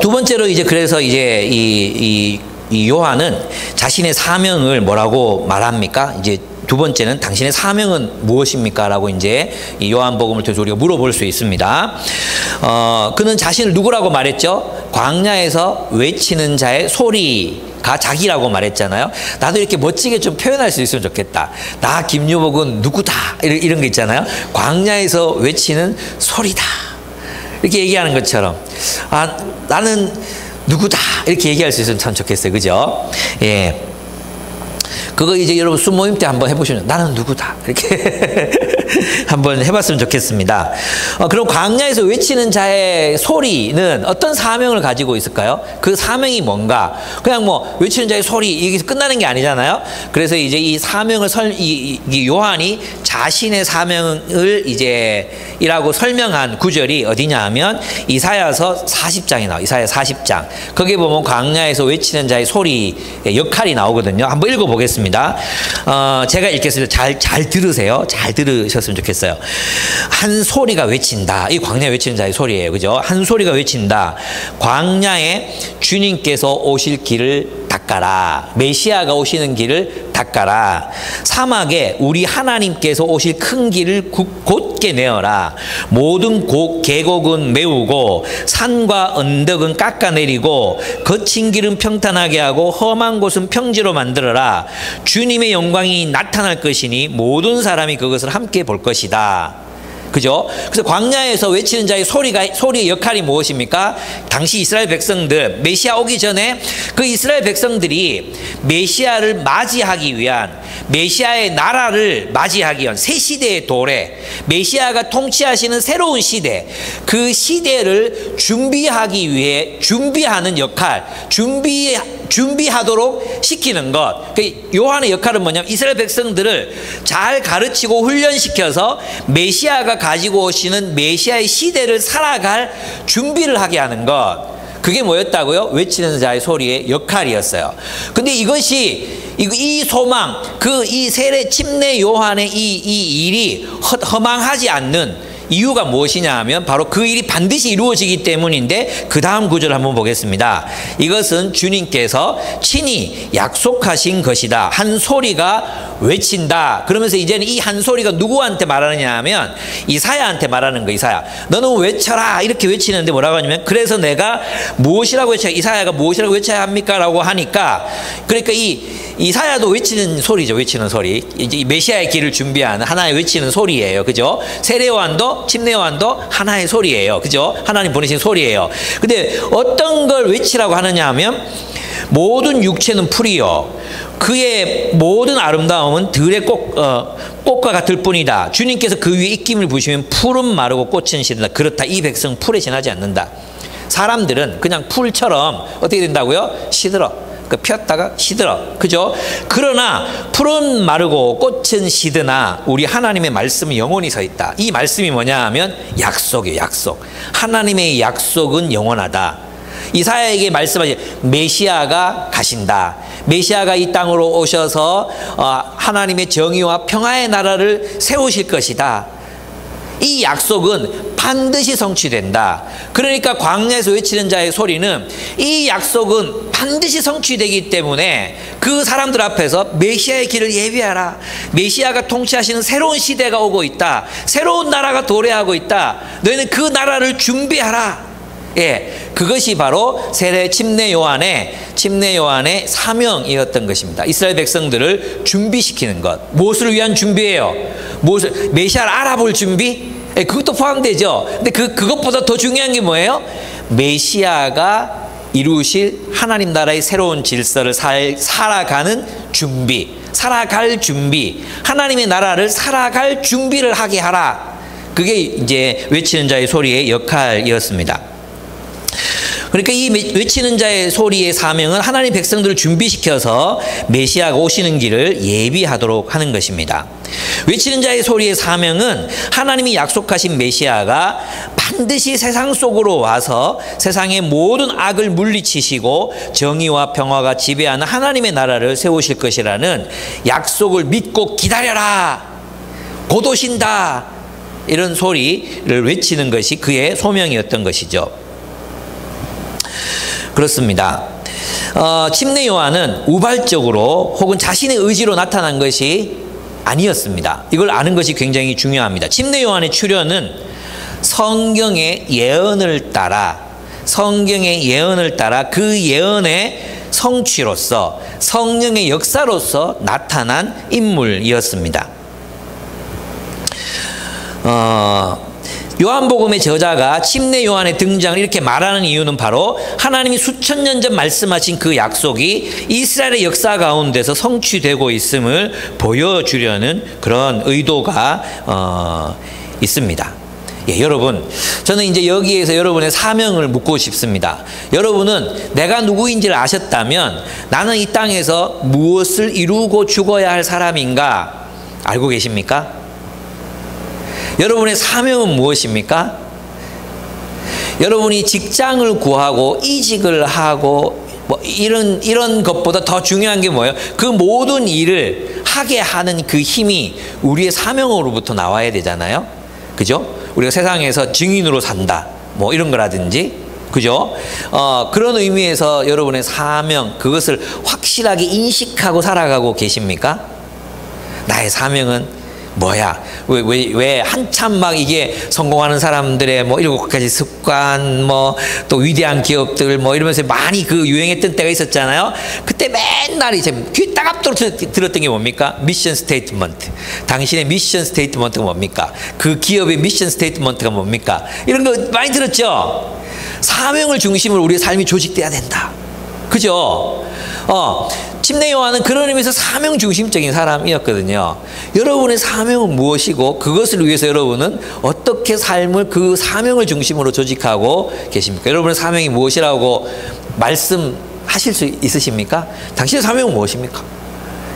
[SPEAKER 1] 두 번째로 이제 그래서 이제 이 요한은 자신의 사명을 뭐라고 말합니까? 이제 두 번째는 당신의 사명은 무엇입니까? 라고 이제 이 요한복음을 통해서 우리가 물어볼 수 있습니다. 그는 자신을 누구라고 말했죠? 광야에서 외치는 자의 소리가 자기라고 말했잖아요. 나도 이렇게 멋지게 좀 표현할 수 있으면 좋겠다. 나 김유복은 누구다. 이런 거 있잖아요. 광야에서 외치는 소리다. 이렇게 얘기하는 것처럼, 나는 누구다. 이렇게 얘기할 수 있으면 참 좋겠어요. 그죠? 예. 그거 이제 여러분 순모임 때 한번 해보시면 나는 누구다 이렇게 한번 해봤으면 좋겠습니다. 그럼 광야에서 외치는 자의 소리는 어떤 사명을 가지고 있을까요? 그 사명이 뭔가? 그냥 뭐 외치는 자의 소리 이게 끝나는 게 아니잖아요. 그래서 이제 이 사명을 요한이 자신의 사명을 이제 이라고 설명한 구절이 어디냐 하면 이사야서 40장에 나와요. 이사야 40장. 거기에 보면 광야에서 외치는 자의 소리의 역할이 나오거든요. 한번 읽어보겠습니다. 제가 읽겠습니다. 잘 들으세요. 잘 들으셨으면 좋겠어요. 한 소리가 외친다. 이 광야에 외치는 자의 소리예요. 그죠? 한 소리가 외친다. 광야에 주님께서 오실 길을 닦게 닦아라. 메시아가 오시는 길을 닦아라. 사막에 우리 하나님께서 오실 큰 길을 곧게 내어라. 모든 계곡은 메우고 산과 언덕은 깎아내리고 거친 길은 평탄하게 하고 험한 곳은 평지로 만들어라. 주님의 영광이 나타날 것이니 모든 사람이 그것을 함께 볼 것이다. 그죠? 그래서 광야에서 외치는 자의 소리의 역할이 무엇입니까? 당시 이스라엘 백성들, 메시아 오기 전에 그 이스라엘 백성들이 메시아를 맞이하기 위한, 메시아의 나라를 맞이하기 위한 새 시대의 도래, 메시아가 통치하시는 새로운 시대, 그 시대를 준비하기 위해 준비하는 역할, 준비하도록 시키는 것. 요한의 역할은 뭐냐면 이스라엘 백성들을 잘 가르치고 훈련시켜서 메시아가 가지고 오시는 메시아의 시대를 살아갈 준비를 하게 하는 것. 그게 뭐였다고요? 외치는 자의 소리의 역할이었어요. 근데 이것이 이 소망, 이 세례 침례 요한의 이 일이 허망하지 않는 이유가 무엇이냐 하면 바로 그 일이 반드시 이루어지기 때문인데, 그 다음 구절을 한번 보겠습니다. 이것은 주님께서 친히 약속하신 것이다. 한 소리가 외친다. 그러면서 이제는 이 한 소리가 누구한테 말하느냐 하면 이사야한테 말하는 거. 이사야, 너는 외쳐라. 이렇게 외치는데 뭐라고 하냐면, 그래서 내가 무엇이라고 외쳐야, 이사야가 무엇이라고 외쳐야 합니까? 라고 하니까, 그러니까 이사야도 외치는 소리죠. 외치는 소리. 이제 메시아의 길을 준비하는 하나의 외치는 소리예요. 그죠? 세례요한도 침례요한도 하나의 소리예요. 그죠? 하나님 보내신 소리예요. 근데 어떤 걸 외치라고 하느냐 하면, 모든 육체는 풀이요 그의 모든 아름다움은 들의 꽃과 같을 뿐이다. 주님께서 그 위에 입김을 부으시면 풀은 마르고 꽃은 시든다. 그렇다. 이 백성 풀에 지나지 않는다. 사람들은 그냥 풀처럼 어떻게 된다고요? 시들어. 폈다가 시들어. 그죠? 그러나 풀은 마르고 꽃은 시드나 우리 하나님의 말씀은 영원히 서 있다. 이 말씀이 뭐냐 하면 약속이에요. 약속. 하나님의 약속은 영원하다. 이사야에게 말씀하신 메시아가 가신다. 메시아가 이 땅으로 오셔서 하나님의 정의와 평화의 나라를 세우실 것이다. 이 약속은 반드시 성취된다. 그러니까 광야에서 외치는 자의 소리는 이 약속은 반드시 성취되기 때문에 그 사람들 앞에서 메시아의 길을 예비하라. 메시아가 통치하시는 새로운 시대가 오고 있다. 새로운 나라가 도래하고 있다. 너희는 그 나라를 준비하라. 예, 그것이 바로 세례 침례 요한의 사명이었던 것입니다. 이스라엘 백성들을 준비시키는 것. 무엇을 위한 준비예요? 메시아를 알아볼 준비? 예, 그것도 포함되죠. 근데 그것보다 더 중요한 게 뭐예요? 메시아가 이루실 하나님 나라의 새로운 질서를 살아가는 준비, 살아갈 준비, 하나님의 나라를 살아갈 준비를 하게 하라. 그게 이제 외치는 자의 소리의 역할이었습니다. 그러니까 이 외치는 자의 소리의 사명은 하나님 백성들을 준비시켜서 메시아가 오시는 길을 예비하도록 하는 것입니다. 외치는 자의 소리의 사명은 하나님이 약속하신 메시아가 반드시 세상 속으로 와서 세상의 모든 악을 물리치시고 정의와 평화가 지배하는 하나님의 나라를 세우실 것이라는 약속을 믿고 기다려라. 곧 오신다. 이런 소리를 외치는 것이 그의 소명이었던 것이죠. 그렇습니다. 침례 요한은 우발적으로 혹은 자신의 의지로 나타난 것이 아니었습니다. 이걸 아는 것이 굉장히 중요합니다. 침례 요한의 출현은 성경의 예언을 따라 그 예언의 성취로서 성령의 역사로서 나타난 인물이었습니다. 요한복음의 저자가 침례 요한의 등장을 이렇게 말하는 이유는 바로 하나님이 수천 년 전 말씀하신 그 약속이 이스라엘의 역사 가운데서 성취되고 있음을 보여주려는 그런 의도가 있습니다. 예, 여러분, 저는 이제 여기에서 여러분의 사명을 묻고 싶습니다. 여러분은 내가 누구인지를 아셨다면 나는 이 땅에서 무엇을 이루고 죽어야 할 사람인가 알고 계십니까? 여러분의 사명은 무엇입니까? 여러분이 직장을 구하고 이직을 하고 뭐 이런 것보다 더 중요한 게 뭐예요? 그 모든 일을 하게 하는 그 힘이 우리의 사명으로부터 나와야 되잖아요. 그죠? 우리가 세상에서 증인으로 산다. 뭐 이런 거라든지. 그죠? 그런 의미에서 여러분의 사명, 그것을 확실히 확실하게 인식하고 살아가고 계십니까? 나의 사명은 뭐야? 왜 한참 막 이게 성공하는 사람들의 뭐 7가지 습관, 뭐 또 위대한 기업들 뭐 이러면서 많이 그 유행했던 때가 있었잖아요. 그때 맨날 이제 귀 따갑도록 들었던 게 뭡니까? 미션 스테이트먼트. 당신의 미션 스테이트먼트가 뭡니까? 그 기업의 미션 스테이트먼트가 뭡니까? 이런 거 많이 들었죠? 사명을 중심으로 우리의 삶이 조직돼야 된다. 그죠? 침례 요한은 그런 의미에서 사명 중심적인 사람이었거든요. 여러분의 사명은 무엇이고 그것을 위해서 여러분은 어떻게 삶을 그 사명을 중심으로 조직하고 계십니까? 여러분의 사명이 무엇이라고 말씀하실 수 있으십니까? 당신의 사명은 무엇입니까?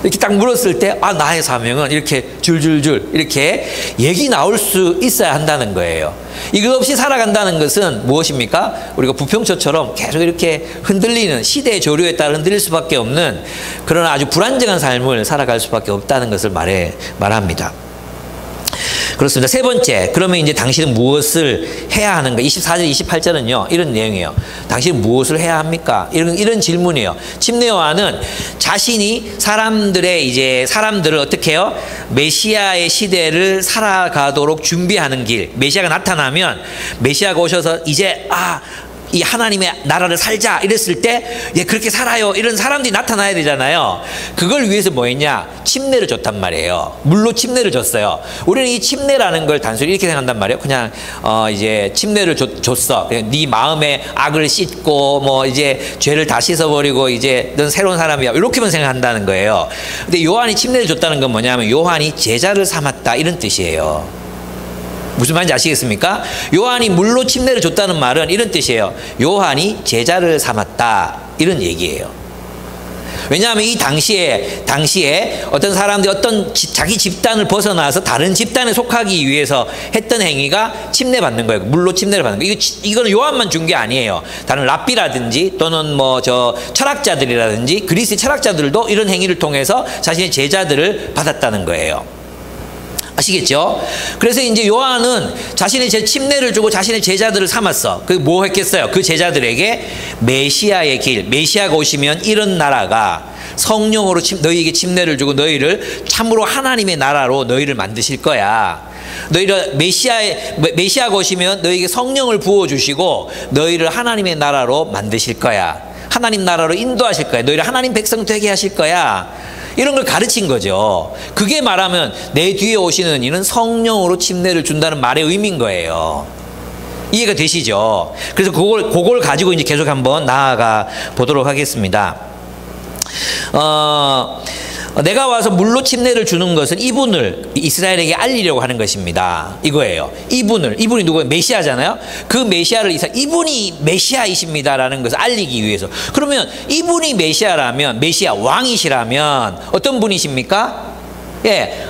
[SPEAKER 1] 이렇게 딱 물었을 때 나의 사명은 이렇게 줄줄줄 이렇게 얘기 나올 수 있어야 한다는 거예요. 이것 없이 살아간다는 것은 무엇입니까? 우리가 부평초처럼 계속 이렇게 흔들리는 시대의 조류에 따라 흔들릴 수밖에 없는 그런 아주 불안정한 삶을 살아갈 수밖에 없다는 것을 말합니다. 그렇습니다. 세 번째, 그러면 이제 당신은 무엇을 해야 하는가? 24절, 28절은요, 이런 내용이에요. 당신은 무엇을 해야 합니까? 이런 질문이에요. 침례 요한은 자신이 사람들을 어떻게 해요? 메시아의 시대를 살아가도록 준비하는 길. 메시아가 나타나면, 메시아가 오셔서 이제, 이 하나님의 나라를 살자 이랬을 때 그렇게 살아요 이런 사람들이 나타나야 되잖아요. 그걸 위해서 뭐 했냐? 침례를 줬단 말이에요. 물로 침례를 줬어요. 우리는 이 침례라는 걸 단순히 이렇게 생각한단 말이에요. 그냥 이제 침례를 줬어. 네 마음의 악을 씻고 뭐 이제 죄를 다 씻어버리고 이제 넌 새로운 사람이야 이렇게만 생각한다는 거예요. 근데 요한이 침례를 줬다는 건 뭐냐면 요한이 제자를 삼았다 이런 뜻이에요. 무슨 말인지 아시겠습니까? 요한이 물로 침례를 줬다는 말은 이런 뜻이에요. 요한이 제자를 삼았다 이런 얘기예요. 왜냐하면 이 당시에 어떤 사람들이 자기 집단을 벗어나서 다른 집단에 속하기 위해서 했던 행위가 침례받는 거예요. 물로 침례를 받는 거예요. 이거는 요한만 준 게 아니에요. 다른 랍비라든지 또는 뭐 철학자들이라든지 그리스 철학자들도 이런 행위를 통해서 자신의 제자들을 받았다는 거예요. 아시겠죠? 그래서 이제 요한은 자신의 침례를 주고 자신의 제자들을 삼았어. 그 뭐 했겠어요? 그 제자들에게 메시아의 길, 메시아가 오시면 이런 나라가 성령으로 너희에게 침례를 주고 너희를 참으로 하나님의 나라로 너희를 만드실 거야. 너희를 메시아가 오시면 너희에게 성령을 부어주시고 너희를 하나님의 나라로 만드실 거야. 하나님 나라로 인도하실 거야. 너희를 하나님 백성 되게 하실 거야. 이런 걸 가르친 거죠. 그게 말하면 내 뒤에 오시는 이는 성령으로 침례를 준다는 말의 의미인 거예요. 이해가 되시죠? 그래서 그걸 가지고 이제 계속 한번 나아가 보도록 하겠습니다. 내가 와서 물로 침례를 주는 것은 이분을 이스라엘에게 알리려고 하는 것입니다. 이거예요. 이분이 누구예요? 메시아잖아요. 그 메시아를 이분이 메시아이십니다라는 것을 알리기 위해서. 그러면 이분이 메시아라면, 메시아 왕이시라면 어떤 분이십니까?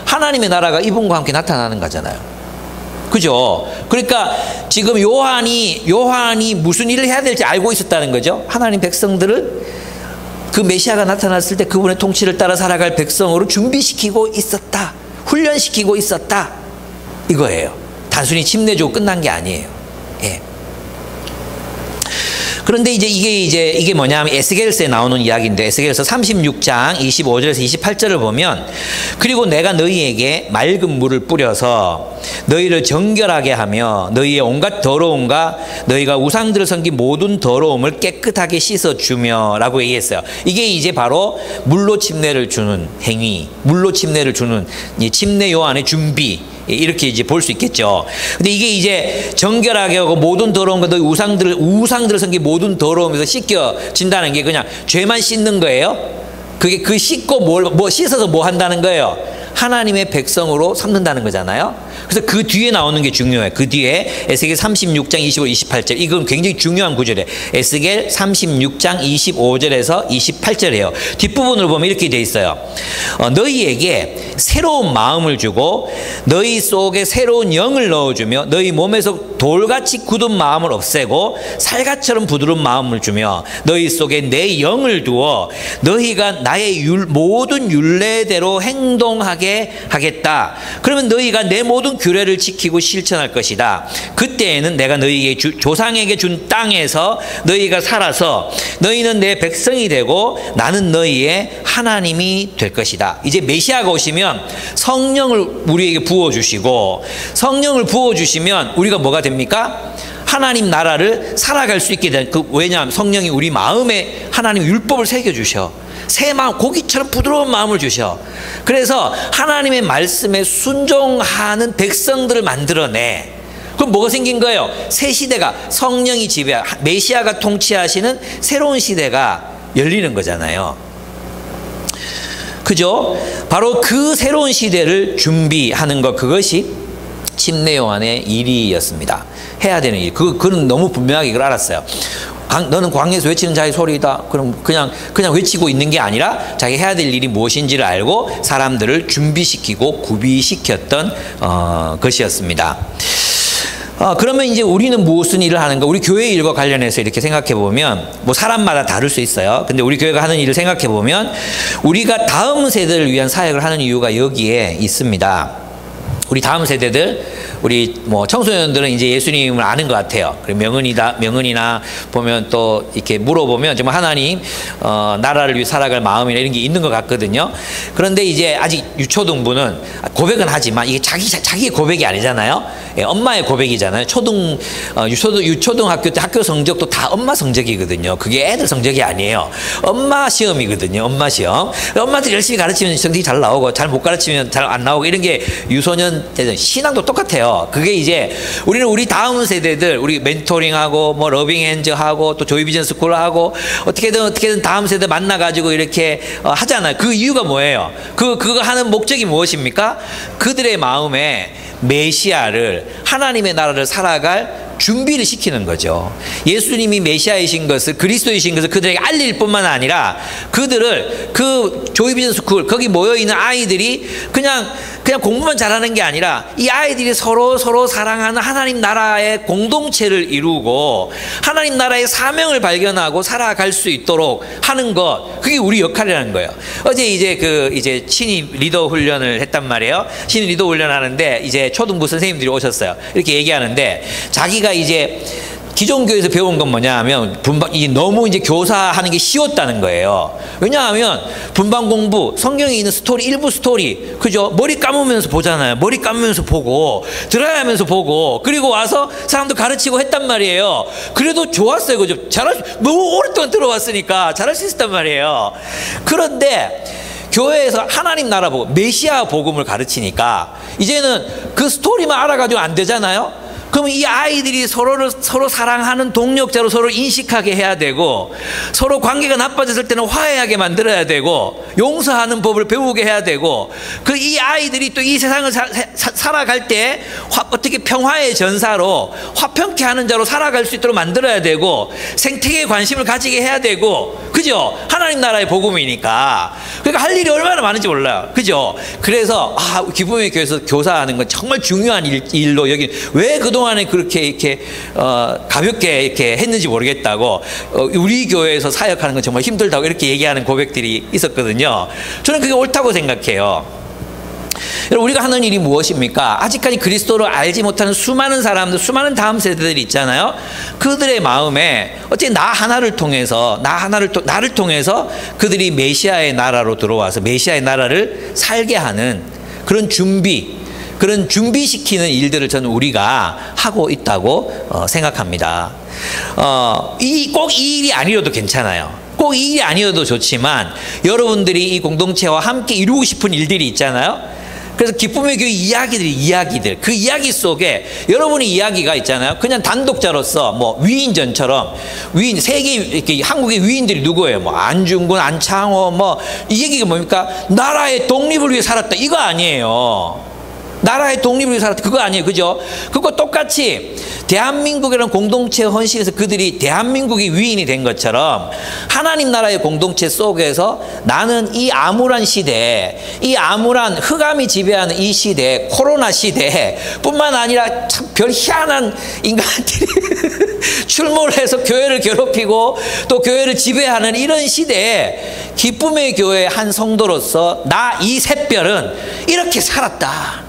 [SPEAKER 1] 하나님의 나라가 이분과 함께 나타나는 거잖아요. 그죠? 그러니까 지금 요한이 무슨 일을 해야 될지 알고 있었다는 거죠. 하나님 백성들을 그 메시아가 나타났을 때 그분의 통치를 따라 살아갈 백성으로 준비시키고 있었다. 훈련시키고 있었다. 이거예요. 단순히 침례 주고 끝난 게 아니에요. 그런데 이게 뭐냐면 에스겔서에 나오는 이야기인데 에스겔서 36장 25절에서 28절을 보면 그리고 내가 너희에게 맑은 물을 뿌려서 너희를 정결하게 하며 너희의 온갖 더러움과 너희가 우상들을 섬긴 모든 더러움을 깨끗하게 씻어주며 라고 얘기했어요. 이게 이제 바로 물로 침례를 주는 행위, 물로 침례를 주는 이 침례 요한의 준비, 이렇게 이제 볼 수 있겠죠. 근데 이게 이제 정결하게 하고 모든 더러운 거, 너희 우상들을 섬긴 모든 더러움에서 씻겨진다는 게 그냥 죄만 씻는 거예요. 그게 그 씻고 씻어서 뭐 한다는 거예요? 하나님의 백성으로 삼는다는 거잖아요. 그래서 그 뒤에 나오는 게 중요해요. 그 뒤에 에스겔 36장 25, 28절. 이건 굉장히 중요한 구절이에요. 에스겔 36장 25절에서 28절이에요. 뒷부분을 보면 이렇게 돼 있어요. 너희에게 새로운 마음을 주고 너희 속에 새로운 영을 넣어주며 너희 몸에서 돌같이 굳은 마음을 없애고 살갗처럼 부드러운 마음을 주며 너희 속에 내 영을 두어 너희가 나의 모든 율례대로 행동하게 하겠다. 그러면 너희가 내 모든 모든 규례를 지키고 실천할 것이다. 그때에는 내가 너희에게 조상에게 준 땅에서 너희가 살아서 너희는 내 백성이 되고 나는 너희의 하나님이 될 것이다. 이제 메시아가 오시면 성령을 우리에게 부어주시고, 성령을 부어주시면 우리가 뭐가 됩니까? 하나님 나라를 살아갈 수 있게 된, 왜냐하면 성령이 우리 마음에 하나님 율법을 새겨주셔. 새 마음, 고기처럼 부드러운 마음을 주셔. 그래서 하나님의 말씀에 순종하는 백성들을 만들어내. 그럼 뭐가 생긴 거예요? 새 시대가, 성령이 지배하, 메시아가 통치하시는 새로운 시대가 열리는 거잖아요. 그죠? 바로 그 새로운 시대를 준비하는 것, 그것이 침례 요한의 일이었습니다. 해야 되는 일. 그는 너무 분명하게 그걸 알았어요. 너는 광야에서 외치는 자의 소리다. 그럼 그냥 외치고 있는 게 아니라 자기 해야 될 일이 무엇인지를 알고 사람들을 준비시키고 구비시켰던 것이었습니다. 그러면 이제 우리는 무슨 일을 하는가? 우리 교회 일과 관련해서 이렇게 생각해 보면, 뭐 사람마다 다를 수 있어요. 근데 우리 교회가 하는 일을 생각해 보면 우리가 다음 세대를 위한 사역을 하는 이유가 여기에 있습니다. 우리 다음 세대들, 우리 뭐 청소년들은 이제 예수님을 아는 것 같아요. 그리고 명은이나 보면 또 이렇게 물어보면 정말 하나님 나라를 위해 살아갈 마음이나 이런 게 있는 것 같거든요. 그런데 이제 아직 유초등부는 고백은 하지만 이게 자기의 고백이 아니잖아요. 예, 엄마의 고백이잖아요. 유초등학교 때 학교 성적도 다 엄마 성적이거든요. 그게 애들 성적이 아니에요. 엄마 시험이거든요. 엄마 시험. 엄마들이 열심히 가르치면 성적이 잘 나오고, 잘 못 가르치면 잘 안 나오고, 이런 게 유소년 신앙도 똑같아요. 그게 이제 우리 다음 세대들, 우리 멘토링하고 뭐 러빙핸즈하고 또 조이비전 스쿨하고 어떻게든 다음 세대 만나가지고 이렇게 하잖아요. 그 이유가 뭐예요? 그거 하는 목적이 무엇입니까? 그들의 마음에 메시아를, 하나님의 나라를 살아갈 준비를 시키는 거죠. 예수님이 메시아이신 것을, 그리스도이신 것을 그들에게 알릴 뿐만 아니라 그들을, 그 조이비전 스쿨 거기 모여있는 아이들이 그냥 공부만 잘하는 게 아니라 이 아이들이 서로 사랑하는 하나님 나라의 공동체를 이루고 하나님 나라의 사명을 발견하고 살아갈 수 있도록 하는 것, 그게 우리 역할이라는 거예요. 어제 이제 신입 리더 훈련을 했단 말이에요. 신입 리더 훈련하는데 이제 초등부 선생님들이 오셨어요. 이렇게 얘기하는데, 자기가 이제 기존 교회에서 배운 건 뭐냐 하면 너무 이제 교사하는 게 쉬웠다는 거예요. 왜냐하면 분반 공부, 성경에 있는 스토리, 일부 스토리, 그죠? 머리 감으면서 보잖아요. 머리 감으면서 보고, 드라이하면서 보고, 그리고 와서 사람도 가르치고 했단 말이에요. 그래도 좋았어요. 그죠? 너무 오랫동안 들어왔으니까 잘할 수 있었단 말이에요. 그런데 교회에서 하나님 나라 보고 메시아 복음을 가르치니까 이제는 그 스토리만 알아가지고 안 되잖아요. 그러면 이 아이들이 서로 사랑하는 동력자로 서로 인식하게 해야 되고, 서로 관계가 나빠졌을 때는 화해하게 만들어야 되고, 용서하는 법을 배우게 해야 되고, 이 아이들이 또 이 세상을 살아갈 때 어떻게 평화의 전사로 화평케 하는 자로 살아갈 수 있도록 만들어야 되고, 생태계에 관심을 가지게 해야 되고, 그죠? 하나님 나라의 복음이니까. 그러니까 할 일이 얼마나 많은지 몰라요. 그죠? 그래서 기쁨의 교회에서 교사하는 건 정말 중요한 일로 여기, 왜 그동안에 그렇게 이렇게 가볍게 이렇게 했는지 모르겠다고, 우리 교회에서 사역하는 건 정말 힘들다고 이렇게 얘기하는 고백들이 있었거든요. 저는 그게 옳다고 생각해요. 여러분, 우리가 하는 일이 무엇입니까? 아직까지 그리스도를 알지 못하는 수많은 사람들, 수많은 다음 세대들이 있잖아요. 그들의 마음에 어쨌든 나를 통해서 그들이 메시아의 나라로 들어와서 메시아의 나라를 살게 하는 그런 준비시키는 일들을 저는 우리가 하고 있다고 생각합니다. 꼭 이 일이 아니어도 괜찮아요. 꼭 이 일이 아니어도 좋지만 여러분들이 이 공동체와 함께 이루고 싶은 일들이 있잖아요. 그래서 기쁨의 교회 이야기들, 그 이야기 속에 여러분의 이야기가 있잖아요. 그냥 단독자로서 뭐 위인전처럼 세계 이렇게 한국의 위인들이 누구예요? 뭐 안중근, 안창호, 뭐 이 얘기가 뭡니까? 나라의 독립을 위해 살았다, 이거 아니에요. 나라의 독립을 위해 살았다, 그거 아니에요. 그죠? 그거 똑같이 대한민국이라는 공동체에 헌신해서 그들이 대한민국이 위인이 된 것처럼 하나님 나라의 공동체 속에서 나는 이 암울한 시대에, 이 암울한 흑암이 지배하는 이 시대에, 코로나 시대에 뿐만 아니라 참 별 희한한 인간들이 출몰을 해서 교회를 괴롭히고 또 교회를 지배하는 이런 시대에 기쁨의 교회 한 성도로서 나 이 샛별은 이렇게 살았다.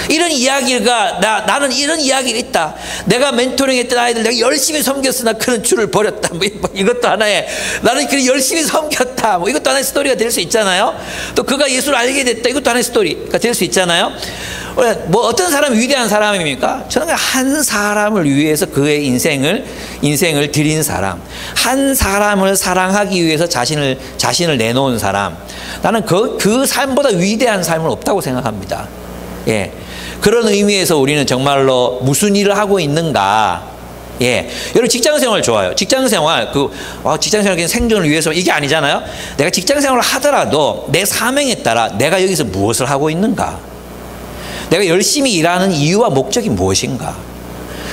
[SPEAKER 1] 이런 이야기가 나는 이런 이야기가 있다. 내가 멘토링했던 아이들 내가 열심히 섬겼으나 그는 주를 버렸다. 뭐 이것도 하나의 나는 그 열심히 섬겼다. 뭐 이것도 하나의 스토리가 될 수 있잖아요. 또 그가 예수를 알게 됐다. 이것도 하나의 스토리가 될 수 있잖아요. 뭐 어떤 사람이 위대한 사람입니까? 저는 한 사람을 위해서 그의 인생을 드린 사람, 한 사람을 사랑하기 위해서 자신을 내놓은 사람. 나는 그 삶보다 위대한 삶은 없다고 생각합니다. 예, 그런 의미에서 우리는 정말로 무슨 일을 하고 있는가? 예, 여러분 직장생활 좋아요. 직장생활 직장생활 그냥 생존을 위해서 이게 아니잖아요. 내가 직장생활을 하더라도 내 사명에 따라 내가 여기서 무엇을 하고 있는가? 내가 열심히 일하는 이유와 목적이 무엇인가?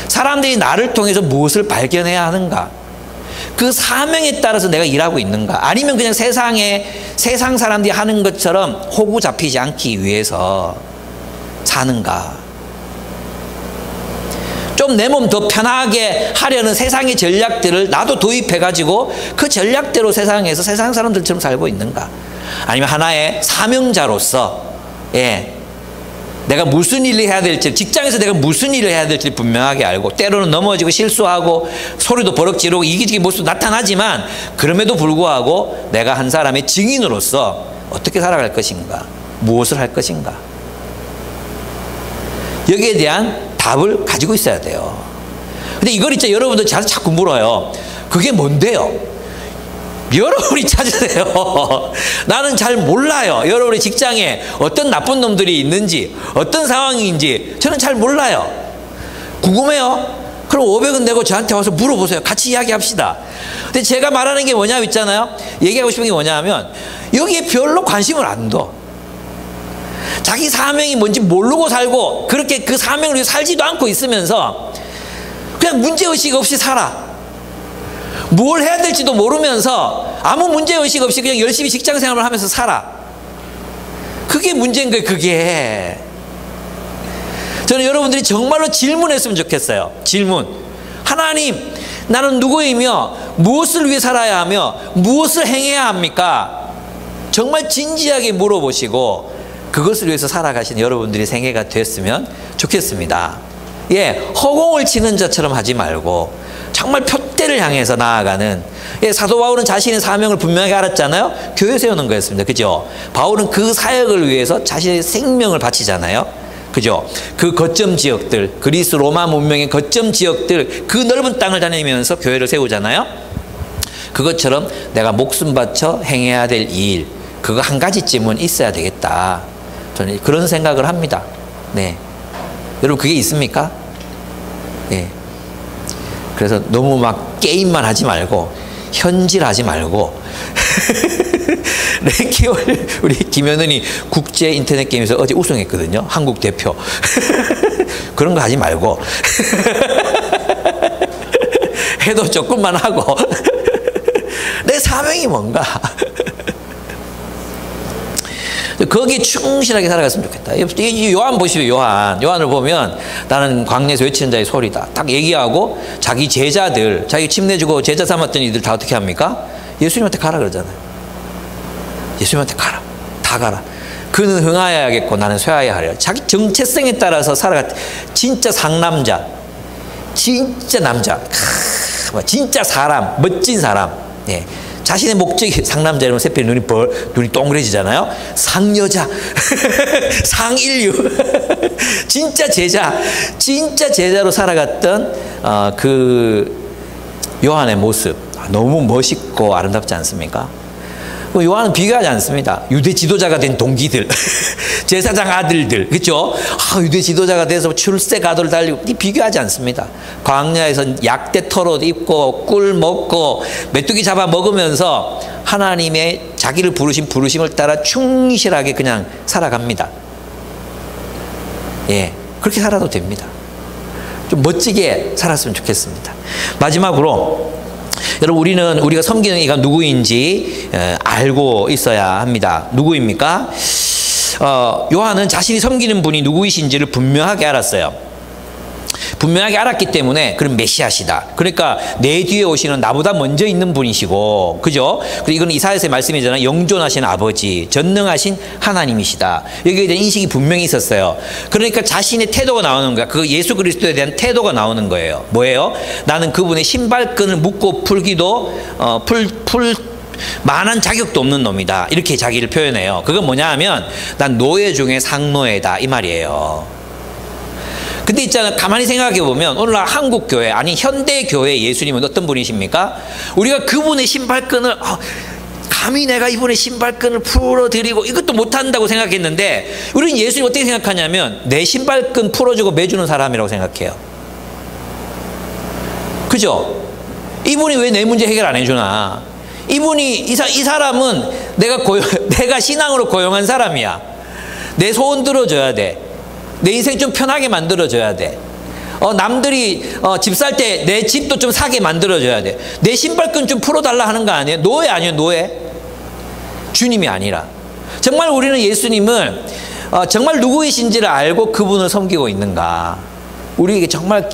[SPEAKER 1] 사람들이 나를 통해서 무엇을 발견해야 하는가? 그 사명에 따라서 내가 일하고 있는가? 아니면 그냥 세상 사람들이 하는 것처럼 호구 잡히지 않기 위해서 사는가? 좀 내 몸 더 편하게 하려는 세상의 전략들을 나도 도입해가지고 그 전략대로 세상에서 세상 사람들처럼 살고 있는가? 아니면 하나의 사명자로서, 예, 내가 무슨 일을 해야 될지, 직장에서 내가 무슨 일을 해야 될지 분명하게 알고, 때로는 넘어지고 실수하고 소리도 버럭 지르고 이기적인 모습도 나타나지만, 그럼에도 불구하고 내가 한 사람의 증인으로서 어떻게 살아갈 것인가, 무엇을 할 것인가, 여기에 대한 답을 가지고 있어야 돼요. 근데 이걸 있죠, 여러분들 저한테 자꾸 물어요. 그게 뭔데요? 여러분이 찾으세요. 나는 잘 몰라요. 여러분의 직장에 어떤 나쁜 놈들이 있는지, 어떤 상황인지 저는 잘 몰라요. 궁금해요? 그럼 500원 내고 저한테 와서 물어보세요. 같이 이야기합시다. 근데 제가 말하는 게 뭐냐 있잖아요. 얘기하고 싶은 게 뭐냐 하면 여기에 별로 관심을 안 둬. 자기 사명이 뭔지 모르고 살고 그렇게 그 사명을 위해 살지도 않고 있으면서 그냥 문제의식 없이 살아. 뭘 해야 될지도 모르면서 아무 문제의식 없이 그냥 열심히 직장생활을 하면서 살아. 그게 문제인 거예요. 그게. 저는 여러분들이 정말로 질문했으면 좋겠어요. 질문. 하나님, 나는 누구이며 무엇을 위해 살아야 하며 무엇을 행해야 합니까? 정말 진지하게 물어보시고 그것을 위해서 살아가신 여러분들이 생애가 됐으면 좋겠습니다. 예, 허공을 치는 자처럼 하지 말고 정말 표대를 향해서 나아가는, 예, 사도 바울은 자신의 사명을 분명하게 알았잖아요. 교회 세우는 거였습니다. 그죠? 바울은 그 사역을 위해서 자신의 생명을 바치잖아요. 그죠? 그 거점 지역들, 그리스 로마 문명의 거점 지역들, 그 넓은 땅을 다니면서 교회를 세우잖아요. 그것처럼 내가 목숨 바쳐 행해야 될 일, 그거 한 가지쯤은 있어야 되겠다. 저는 그런 생각을 합니다. 네. 여러분 그게 있습니까? 네. 그래서 너무 막 게임만 하지 말고 현질하지 말고 우리 김현은이 국제 인터넷 게임에서 어제 우승했거든요. 한국 대표. 그런 거 하지 말고 해도 조금만 하고 내 사명이 뭔가 거기에 충실하게 살아갔으면 좋겠다. 요한 보시죠. 요한을 보면 나는 광야에서 외치는 자의 소리다. 딱 얘기하고 자기 제자들, 자기 침 내주고 제자 삼았던 이들 다 어떻게 합니까? 예수님한테 가라 그러잖아요. 예수님한테 가라. 다 가라. 그는 흥하여야겠고 나는 쇠하여야 하리라. 자기 정체성에 따라서 살아갔다. 진짜 상남자. 진짜 남자. 진짜 사람. 멋진 사람. 예. 자신의 목적이 상남자 이러면 세필 눈이 동그래지잖아요. 상여자, 상인류, 진짜 제자, 진짜 제자로 살아갔던 그 요한의 모습 너무 멋있고 아름답지 않습니까? 요한은 비교하지 않습니다. 유대 지도자가 된 동기들, 제사장 아들들, 그렇죠? 유대 지도자가 돼서 출세 가도를 달리고 비교하지 않습니다. 광야에서 약대 털옷 입고 꿀 먹고 메뚜기 잡아 먹으면서 하나님의 자기를 부르신 부르심을 따라 충실하게 그냥 살아갑니다. 예, 그렇게 살아도 됩니다. 좀 멋지게 살았으면 좋겠습니다. 마지막으로 여러분 우리가 섬기는 이가 누구인지 알고 있어야 합니다. 누구입니까? 요한은 자신이 섬기는 분이 누구이신지를 분명하게 알았어요. 분명하게 알았기 때문에 그런 메시아시다. 그러니까 내 뒤에 오시는 나보다 먼저 있는 분이시고, 그죠? 그리고 이건 이사야서의 말씀이잖아요. 영존하신 아버지, 전능하신 하나님이시다. 여기에 대한 인식이 분명히 있었어요. 그러니까 자신의 태도가 나오는 거야. 그 예수 그리스도에 대한 태도가 나오는 거예요. 뭐예요? 나는 그분의 신발끈을 묶고 풀기도 만한 자격도 없는 놈이다. 이렇게 자기를 표현해요. 그건 뭐냐 하면 난 노예 중에 상노예다 이 말이에요. 근데 있잖아, 가만히 생각해 보면 오늘날 한국 교회, 아니 현대 교회 예수님은 어떤 분이십니까? 우리가 그분의 신발끈을 감히 내가 이분의 신발끈을 풀어드리고 이것도 못한다고 생각했는데, 우리는 예수님 어떻게 생각하냐면 내 신발끈 풀어주고 매주는 사람이라고 생각해요. 그죠? 이분이 왜 내 문제 해결 안 해주나? 이분이 이 사람은 내가 신앙으로 고용한 사람이야. 내 소원 들어줘야 돼. 내 인생 좀 편하게 만들어줘야 돼. 남들이 집 살 때 내 집도 좀 사게 만들어줘야 돼. 내 신발끈 좀 풀어달라 하는 거 아니에요? 노예 아니에요, 노예? 주님이 아니라. 정말 우리는 예수님을 정말 누구이신지를 알고 그분을 섬기고 있는가? 우리에게 정말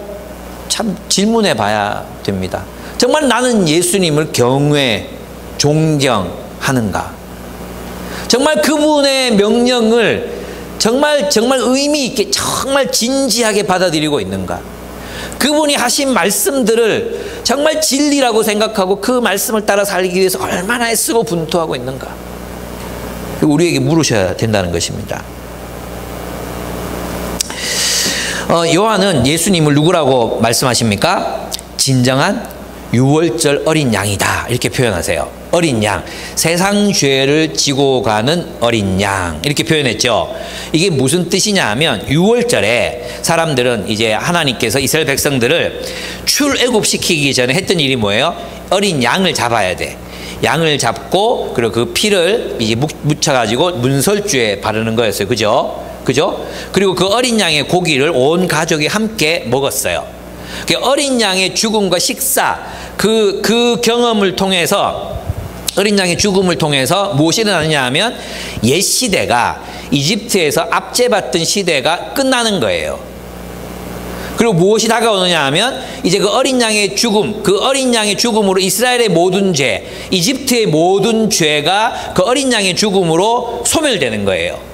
[SPEAKER 1] 참 질문해 봐야 됩니다. 정말 나는 예수님을 경외, 존경하는가? 정말 그분의 명령을 정말 의미 있게, 정말 진지하게 받아들이고 있는가? 그분이 하신 말씀들을 정말 진리라고 생각하고 그 말씀을 따라 살기 위해서 얼마나 애쓰고 분투하고 있는가? 우리에게 물으셔야 된다는 것입니다. 요한은 예수님을 누구라고 말씀하십니까? 진정한 유월절 어린 양이다 이렇게 표현하세요. 어린 양, 세상 죄를 지고 가는 어린 양 이렇게 표현했죠. 이게 무슨 뜻이냐 하면 유월절에 사람들은 이제 하나님께서 이스라엘 백성들을 출애굽시키기 전에 했던 일이 뭐예요? 어린 양을 잡아야 돼. 양을 잡고 그리고 그 피를 이제 묻혀가지고 문설주에 바르는 거였어요. 그죠? 그리고 그 어린 양의 고기를 온 가족이 함께 먹었어요. 그 어린 양의 죽음과 식사, 그 경험을 통해서, 어린 양의 죽음을 통해서 무엇이 일어나느냐 하면 옛 시대가, 이집트에서 압제받던 시대가 끝나는 거예요. 그리고 무엇이 다가오느냐 하면 이제 그 어린 양의 죽음, 그 어린 양의 죽음으로 이스라엘의 모든 죄, 이집트의 모든 죄가 그 어린 양의 죽음으로 소멸되는 거예요.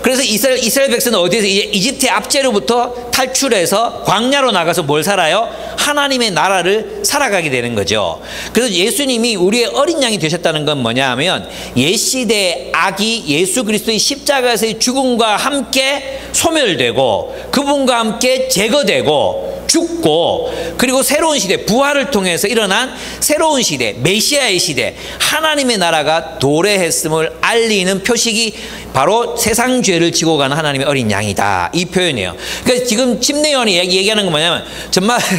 [SPEAKER 1] 그래서 이스라엘 백성은 어디에서 이집트의 압제로부터 탈출해서 광야로 나가서 뭘 살아요? 하나님의 나라를 살아가게 되는 거죠. 그래서 예수님이 우리의 어린 양이 되셨다는 건 뭐냐 하면 옛 시대의 악이 예수 그리스도의 십자가에서의 죽음과 함께 소멸되고 그분과 함께 제거되고 죽고, 그리고 새로운 시대, 부활을 통해서 일어난 새로운 시대, 메시아의 시대, 하나님의 나라가 도래했음을 알리는 표식이 바로 세상 죄를 지고 가는 하나님의 어린 양이다, 이 표현이에요. 그러니까 지금 침례요한이 얘기하는 건 뭐냐면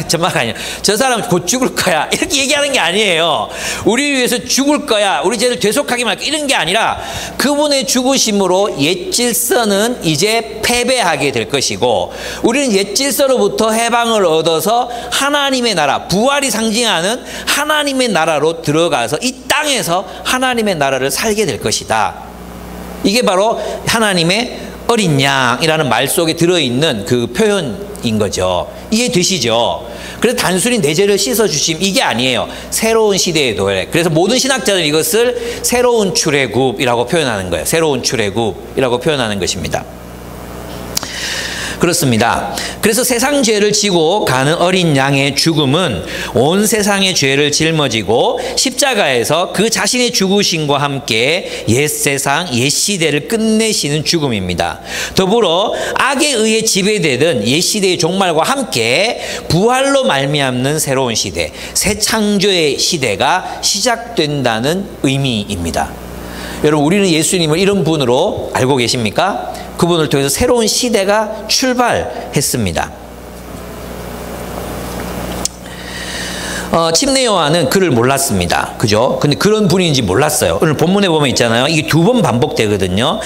[SPEAKER 1] 전마가 아니야, 저 사람 곧 죽을 거야 이렇게 얘기하는 게 아니에요. 우리를 위해서 죽을 거야, 우리 죄를 되속하게 말 거야, 이런 게 아니라 그분의 죽으심으로 옛 질서는 이제 패배하게 될 것이고, 우리는 옛 질서로부터 해방을 얻어서 하나님의 나라, 부활이 상징하는 하나님의 나라로 들어가서 이 땅에서 하나님의 나라를 살게 될 것이다. 이게 바로 하나님의 어린 양이라는 말 속에 들어있는 그 표현인 거죠. 이해되시죠? 그래서 단순히 내 죄를 씻어주심 이게 아니에요. 새로운 시대의 도래. 그래서 모든 신학자들은 이것을 새로운 출애굽이라고 표현하는 거예요. 새로운 출애굽이라고 표현하는 것입니다. 그렇습니다. 그래서 세상 죄를 지고 가는 어린 양의 죽음은 온 세상의 죄를 짊어지고 십자가에서 그 자신의 죽으심과 함께 옛 세상, 옛 시대를 끝내시는 죽음입니다. 더불어 악에 의해 지배되던 옛 시대의 종말과 함께 부활로 말미암는 새로운 시대, 새 창조의 시대가 시작된다는 의미입니다. 여러분, 우리는 예수님을 이런 분으로 알고 계십니까? 그분을 통해서 새로운 시대가 출발했습니다. 침례요한은 그를 몰랐습니다. 그죠? 근데 그런 분인지 몰랐어요. 오늘 본문에 보면 있잖아요. 이게 2번 반복되거든요.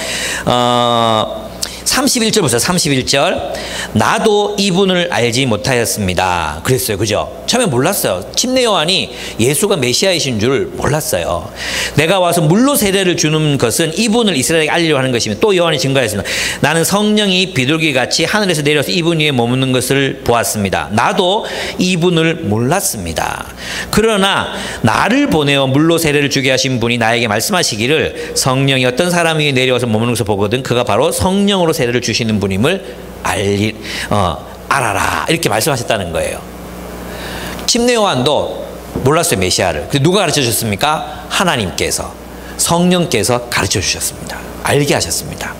[SPEAKER 1] 31절 보세요. 31절. 나도 이분을 알지 못하였습니다. 그랬어요. 그죠? 처음에 몰랐어요. 침례 요한이 예수가 메시아이신 줄 몰랐어요. 내가 와서 물로 세례를 주는 것은 이분을 이스라엘에게 알리려 하는 것이며, 또 요한이 증거했습니다. 나는 성령이 비둘기같이 하늘에서 내려서 이분 위에 머무는 것을 보았습니다. 나도 이분을 몰랐습니다. 그러나 나를 보내어 물로 세례를 주게 하신 분이 나에게 말씀하시기를 성령이 어떤 사람 위에 내려와서 머무는 것을 보거든 그가 바로 성령으로 세례를 주시는 분임을 알아라, 이렇게 말씀하셨다는 거예요. 침례 요한도 몰랐어요, 메시아를. 근데 누가 가르쳐 주셨습니까? 하나님께서, 성령께서 가르쳐 주셨습니다. 알게 하셨습니다.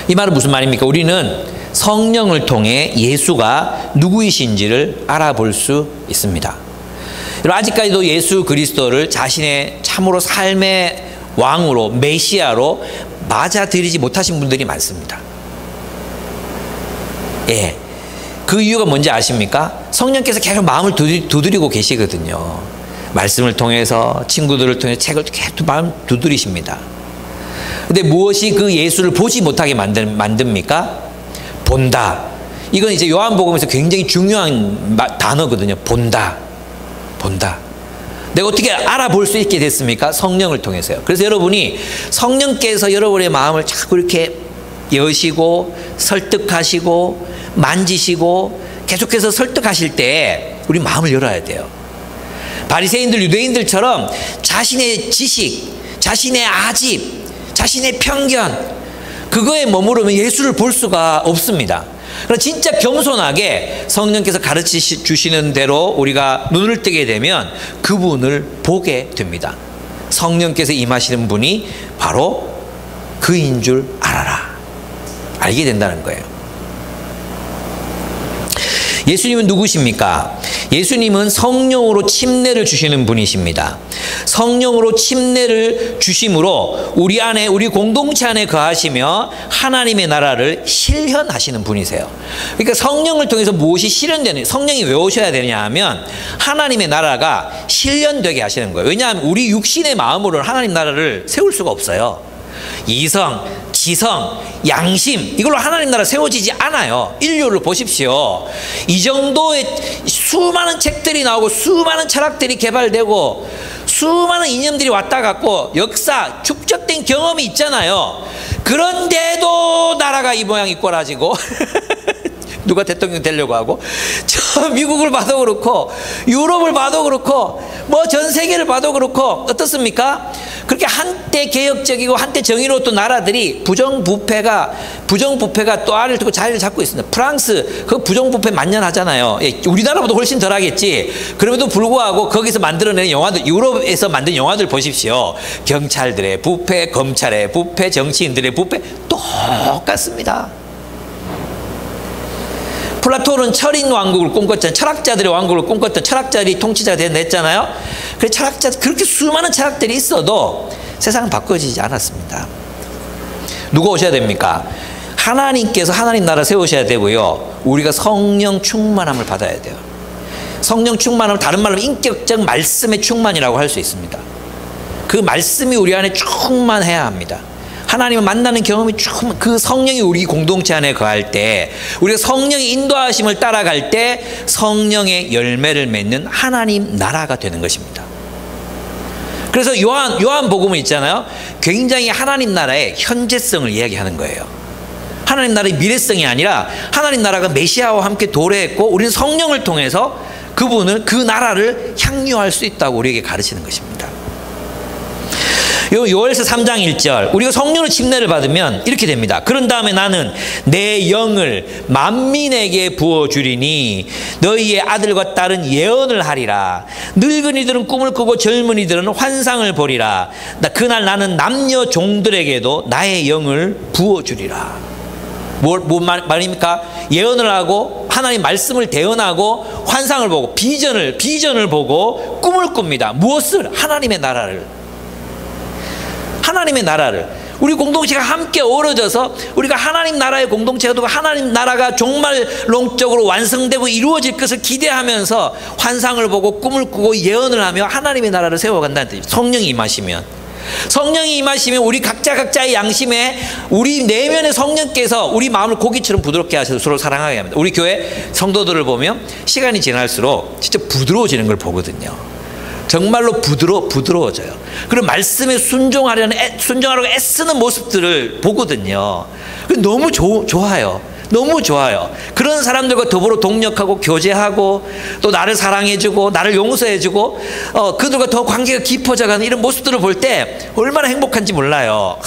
[SPEAKER 1] 이 말은 무슨 말입니까? 우리는 성령을 통해 예수가 누구이신지를 알아볼 수 있습니다. 여러분, 아직까지도 예수 그리스도를 자신의 참으로 삶의 왕으로, 메시아로 맞아들이지 못하신 분들이 많습니다. 예. 그 이유가 뭔지 아십니까? 성령께서 계속 마음을 두드리고 계시거든요. 말씀을 통해서, 친구들을 통해서 책을 계속 마음 두드리십니다. 근데 무엇이 그 예수를 보지 못하게 만듭니까? 본다. 이건 이제 요한복음에서 굉장히 중요한 단어거든요. 본다. 본다. 내가 어떻게 알아볼 수 있게 됐습니까? 성령을 통해서요. 그래서 여러분이 성령께서 여러분의 마음을 자꾸 이렇게 여시고 설득하시고 만지시고 계속해서 설득하실 때 우리 마음을 열어야 돼요. 바리새인들, 유대인들처럼 자신의 지식, 자신의 아집, 자신의 편견, 그거에 머무르면 예수를 볼 수가 없습니다. 그러나 진짜 겸손하게 성령께서 가르쳐 주시는 대로 우리가 눈을 뜨게 되면 그분을 보게 됩니다. 성령께서 임하시는 분이 바로 그인 줄 알아라. 알게 된다는 거예요. 예수님은 누구십니까? 예수님은 성령으로 침례를 주시는 분이십니다. 성령으로 침례를 주심으로 우리 안에, 우리 공동체 안에 거하시며 하나님의 나라를 실현하시는 분이세요. 그러니까 성령을 통해서 무엇이 실현되는, 성령이 왜 오셔야 되냐 하면 하나님의 나라가 실현되게 하시는 거예요. 왜냐하면 우리 육신의 마음으로는 하나님 나라를 세울 수가 없어요. 이성, 지성, 양심, 이걸로 하나님 나라 세워지지 않아요. 인류를 보십시오. 이 정도의 수많은 책들이 나오고 수많은 철학들이 개발되고 수많은 이념들이 왔다 갔고 역사, 축적된 경험이 있잖아요. 그런데도 나라가 이 모양 이 꼴아지고 누가 대통령 되려고 하고, 저 미국을 봐도 그렇고 유럽을 봐도 그렇고 뭐 전 세계를 봐도 그렇고 어떻습니까? 그렇게 한때 개혁적이고 한때 정의로웠던 나라들이 부정부패가 또 알을 두고 자리를 잡고 있습니다. 프랑스 그 부정부패 만연하잖아요. 예, 우리나라보다 훨씬 덜하겠지. 그럼에도 불구하고 거기서 만들어내는 영화들, 유럽에서 만든 영화들 보십시오. 경찰들의 부패, 검찰의 부패, 정치인들의 부패 똑같습니다. 플라톤은 철인 왕국을 꿈꿨잖아요. 철학자들의 왕국을 꿈꿨던 철학자들이 통치자가 됐잖아요. 그래서 철학자, 그렇게 수많은 철학들이 있어도 세상은 바꿔지지 않았습니다. 누가 오셔야 됩니까? 하나님께서 하나님 나라 세우셔야 되고요. 우리가 성령 충만함을 받아야 돼요. 성령 충만함을 다른 말로 인격적 말씀의 충만이라고 할 수 있습니다. 그 말씀이 우리 안에 충만해야 합니다. 하나님을 만나는 경험이 그 성령이 우리 공동체 안에 거할 때, 우리가 성령의 인도하심을 따라갈 때 성령의 열매를 맺는 하나님 나라가 되는 것입니다. 그래서 요한복음은 있잖아요. 굉장히 하나님 나라의 현재성을 이야기하는 거예요. 하나님 나라의 미래성이 아니라 하나님 나라가 메시아와 함께 도래했고 우리는 성령을 통해서 그 나라를 향유할 수 있다고 우리에게 가르치는 것입니다. 요엘서 3장 1절, 우리가 성령으로 침례를 받으면 이렇게 됩니다. 그런 다음에 나는 내 영을 만민에게 부어주리니 너희의 아들과 딸은 예언을 하리라. 늙은이들은 꿈을 꾸고 젊은이들은 환상을 보리라. 그날 나는 남녀 종들에게도 나의 영을 부어주리라. 뭐 말입니까? 예언을 하고 하나님 말씀을 대언하고 환상을 보고 비전을 보고 꿈을 꿉니다. 무엇을? 하나님의 나라를 우리 공동체가 함께 어우러져서 우리가 하나님 나라의 공동체가 되고 하나님 나라가 종말론적으로 완성되고 이루어질 것을 기대하면서 환상을 보고 꿈을 꾸고 예언을 하며 하나님의 나라를 세워간다는 뜻이에요. 성령이 임하시면. 성령이 임하시면 우리 각자의 양심에 우리 내면의 성령께서 우리 마음을 고기처럼 부드럽게 하셔서 서로 사랑하게 합니다. 우리 교회 성도들을 보면 시간이 지날수록 진짜 부드러워지는 걸 보거든요. 정말로 부드러워져요. 그리고 말씀에 순종하려고 애쓰는 모습들을 보거든요. 너무 좋아요. 너무 좋아요. 그런 사람들과 더불어 동력하고 교제하고 또 나를 사랑해주고 나를 용서해주고 그들과 더 관계가 깊어져가는 이런 모습들을 볼 때 얼마나 행복한지 몰라요.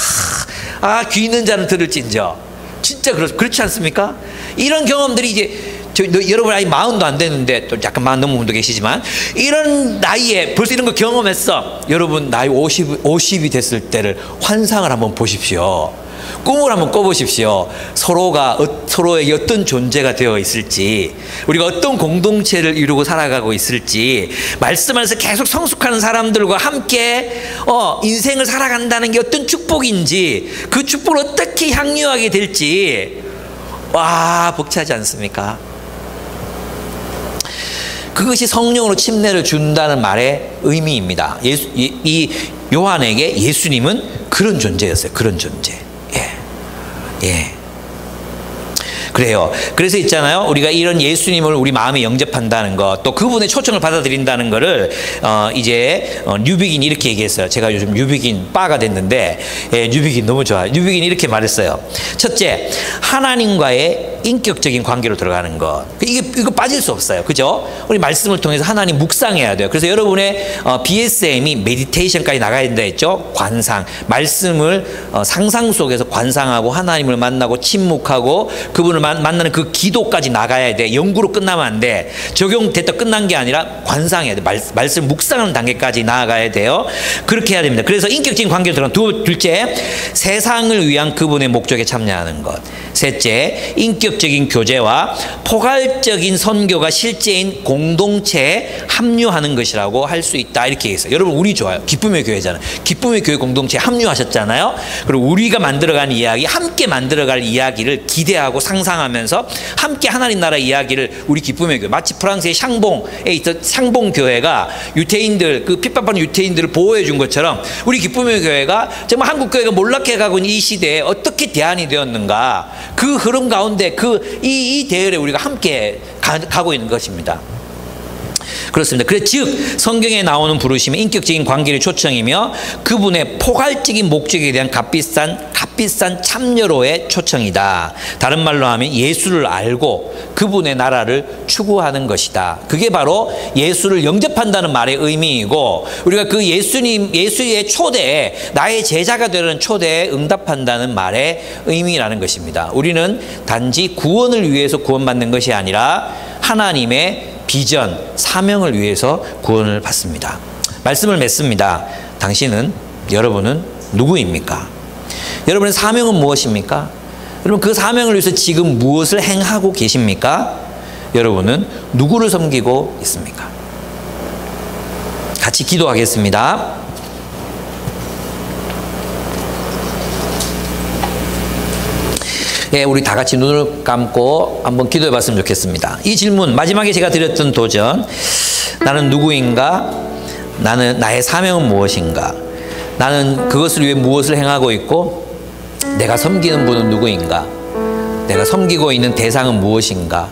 [SPEAKER 1] 귀 있는 자는 들을진저. 진짜 그렇지 않습니까? 이런 경험들이 이제 여러분 아직 40도 안 되는데 또 약간 40 넘은 분도 계시지만 이런 나이에 벌써 이런 거 경험했어. 여러분 나이 50이 됐을 때를 환상을 한번 보십시오. 꿈을 한번 꿔보십시오. 서로에게 어떤 존재가 되어 있을지, 우리가 어떤 공동체를 이루고 살아가고 있을지, 말씀 안에서 계속 성숙하는 사람들과 함께 인생을 살아간다는 게 어떤 축복인지, 그 축복을 어떻게 향유하게 될지, 와, 벅차지 않습니까? 그것이 성령으로 침례를 준다는 말의 의미입니다. 이 요한에게 예수님은 그런 존재였어요. 그런 존재. 예. 그래요. 그래서 있잖아요. 우리가 이런 예수님을 우리 마음에 영접한다는 것, 또 그분의 초청을 받아들인다는 것을 이제 뉴비긴이 이렇게 얘기했어요. 제가 요즘 뉴비긴 바가 됐는데 뉴비긴 너무 좋아요. 뉴비긴이 이렇게 말했어요. 첫째, 하나님과의 인격적인 관계로 들어가는 것. 이거 빠질 수 없어요. 그죠? 우리 말씀을 통해서 하나님 묵상해야 돼요. 그래서 여러분의 BSM이 메디테이션까지 나가야 된다 했죠? 관상. 말씀을 상상 속에서 관상하고 하나님을 만나고 침묵하고 그분을 만나는 그 기도까지 나가야 돼. 연구로 끝나면 안 돼. 적용됐다 끝난 게 아니라 관상해야 돼. 말씀 묵상하는 단계까지 나아가야 돼요. 그렇게 해야 됩니다. 그래서 인격적인 관계로 들어가는 둘째, 세상을 위한 그분의 목적에 참여하는 것. 셋째, 인격적인 교제와 포괄적인 선교가 실제인 공동체에 합류하는 것이라고 할 수 있다. 이렇게 얘기했어요. 여러분 우리 좋아요. 기쁨의 교회잖아요. 기쁨의 교회 공동체에 합류하셨잖아요. 그리고 우리가 만들어가는 이야기, 함께 만들어갈 이야기를 기대하고 상상하면서 함께 하나님 나라 이야기를 우리 기쁨의 교회, 마치 프랑스의 샹봉에 있던 샹봉 교회가 유태인들, 그 핍박받는 유태인들을 보호해 준 것처럼 우리 기쁨의 교회가 정말 한국 교회가 몰락해 가고 있는 이 시대에 어떻게 대안이 되었는가, 그 흐름 가운데 이 대열에 우리가 함께 가고 있는 것입니다. 그렇습니다. 그래서 즉 성경에 나오는 부르심은 인격적인 관계의 초청이며 그분의 포괄적인 목적에 대한 값비싼 참여로의 초청이다. 다른 말로 하면 예수를 알고 그분의 나라를 추구하는 것이다. 그게 바로 예수를 영접한다는 말의 의미이고, 우리가 그 예수의 초대에, 나의 제자가 되는 초대에 응답한다는 말의 의미라는 것입니다. 우리는 단지 구원을 위해서 구원받는 것이 아니라 하나님의 비전, 사명을 위해서 구원을 받습니다. 말씀을 맺습니다. 여러분은 누구입니까? 여러분의 사명은 무엇입니까? 여러분 그 사명을 위해서 지금 무엇을 행하고 계십니까? 여러분은 누구를 섬기고 있습니까? 같이 기도하겠습니다. 예, 우리 다 같이 눈을 감고 한번 기도해 봤으면 좋겠습니다. 이 질문, 마지막에 제가 드렸던 도전, 나는 누구인가? 나의 사명은 무엇인가? 나는 그것을 위해 무엇을 행하고 있고, 내가 섬기는 분은 누구인가? 내가 섬기고 있는 대상은 무엇인가?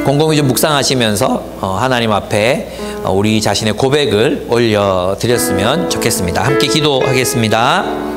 [SPEAKER 1] 곰곰이 좀 묵상하시면서 하나님 앞에 우리 자신의 고백을 올려드렸으면 좋겠습니다. 함께 기도하겠습니다.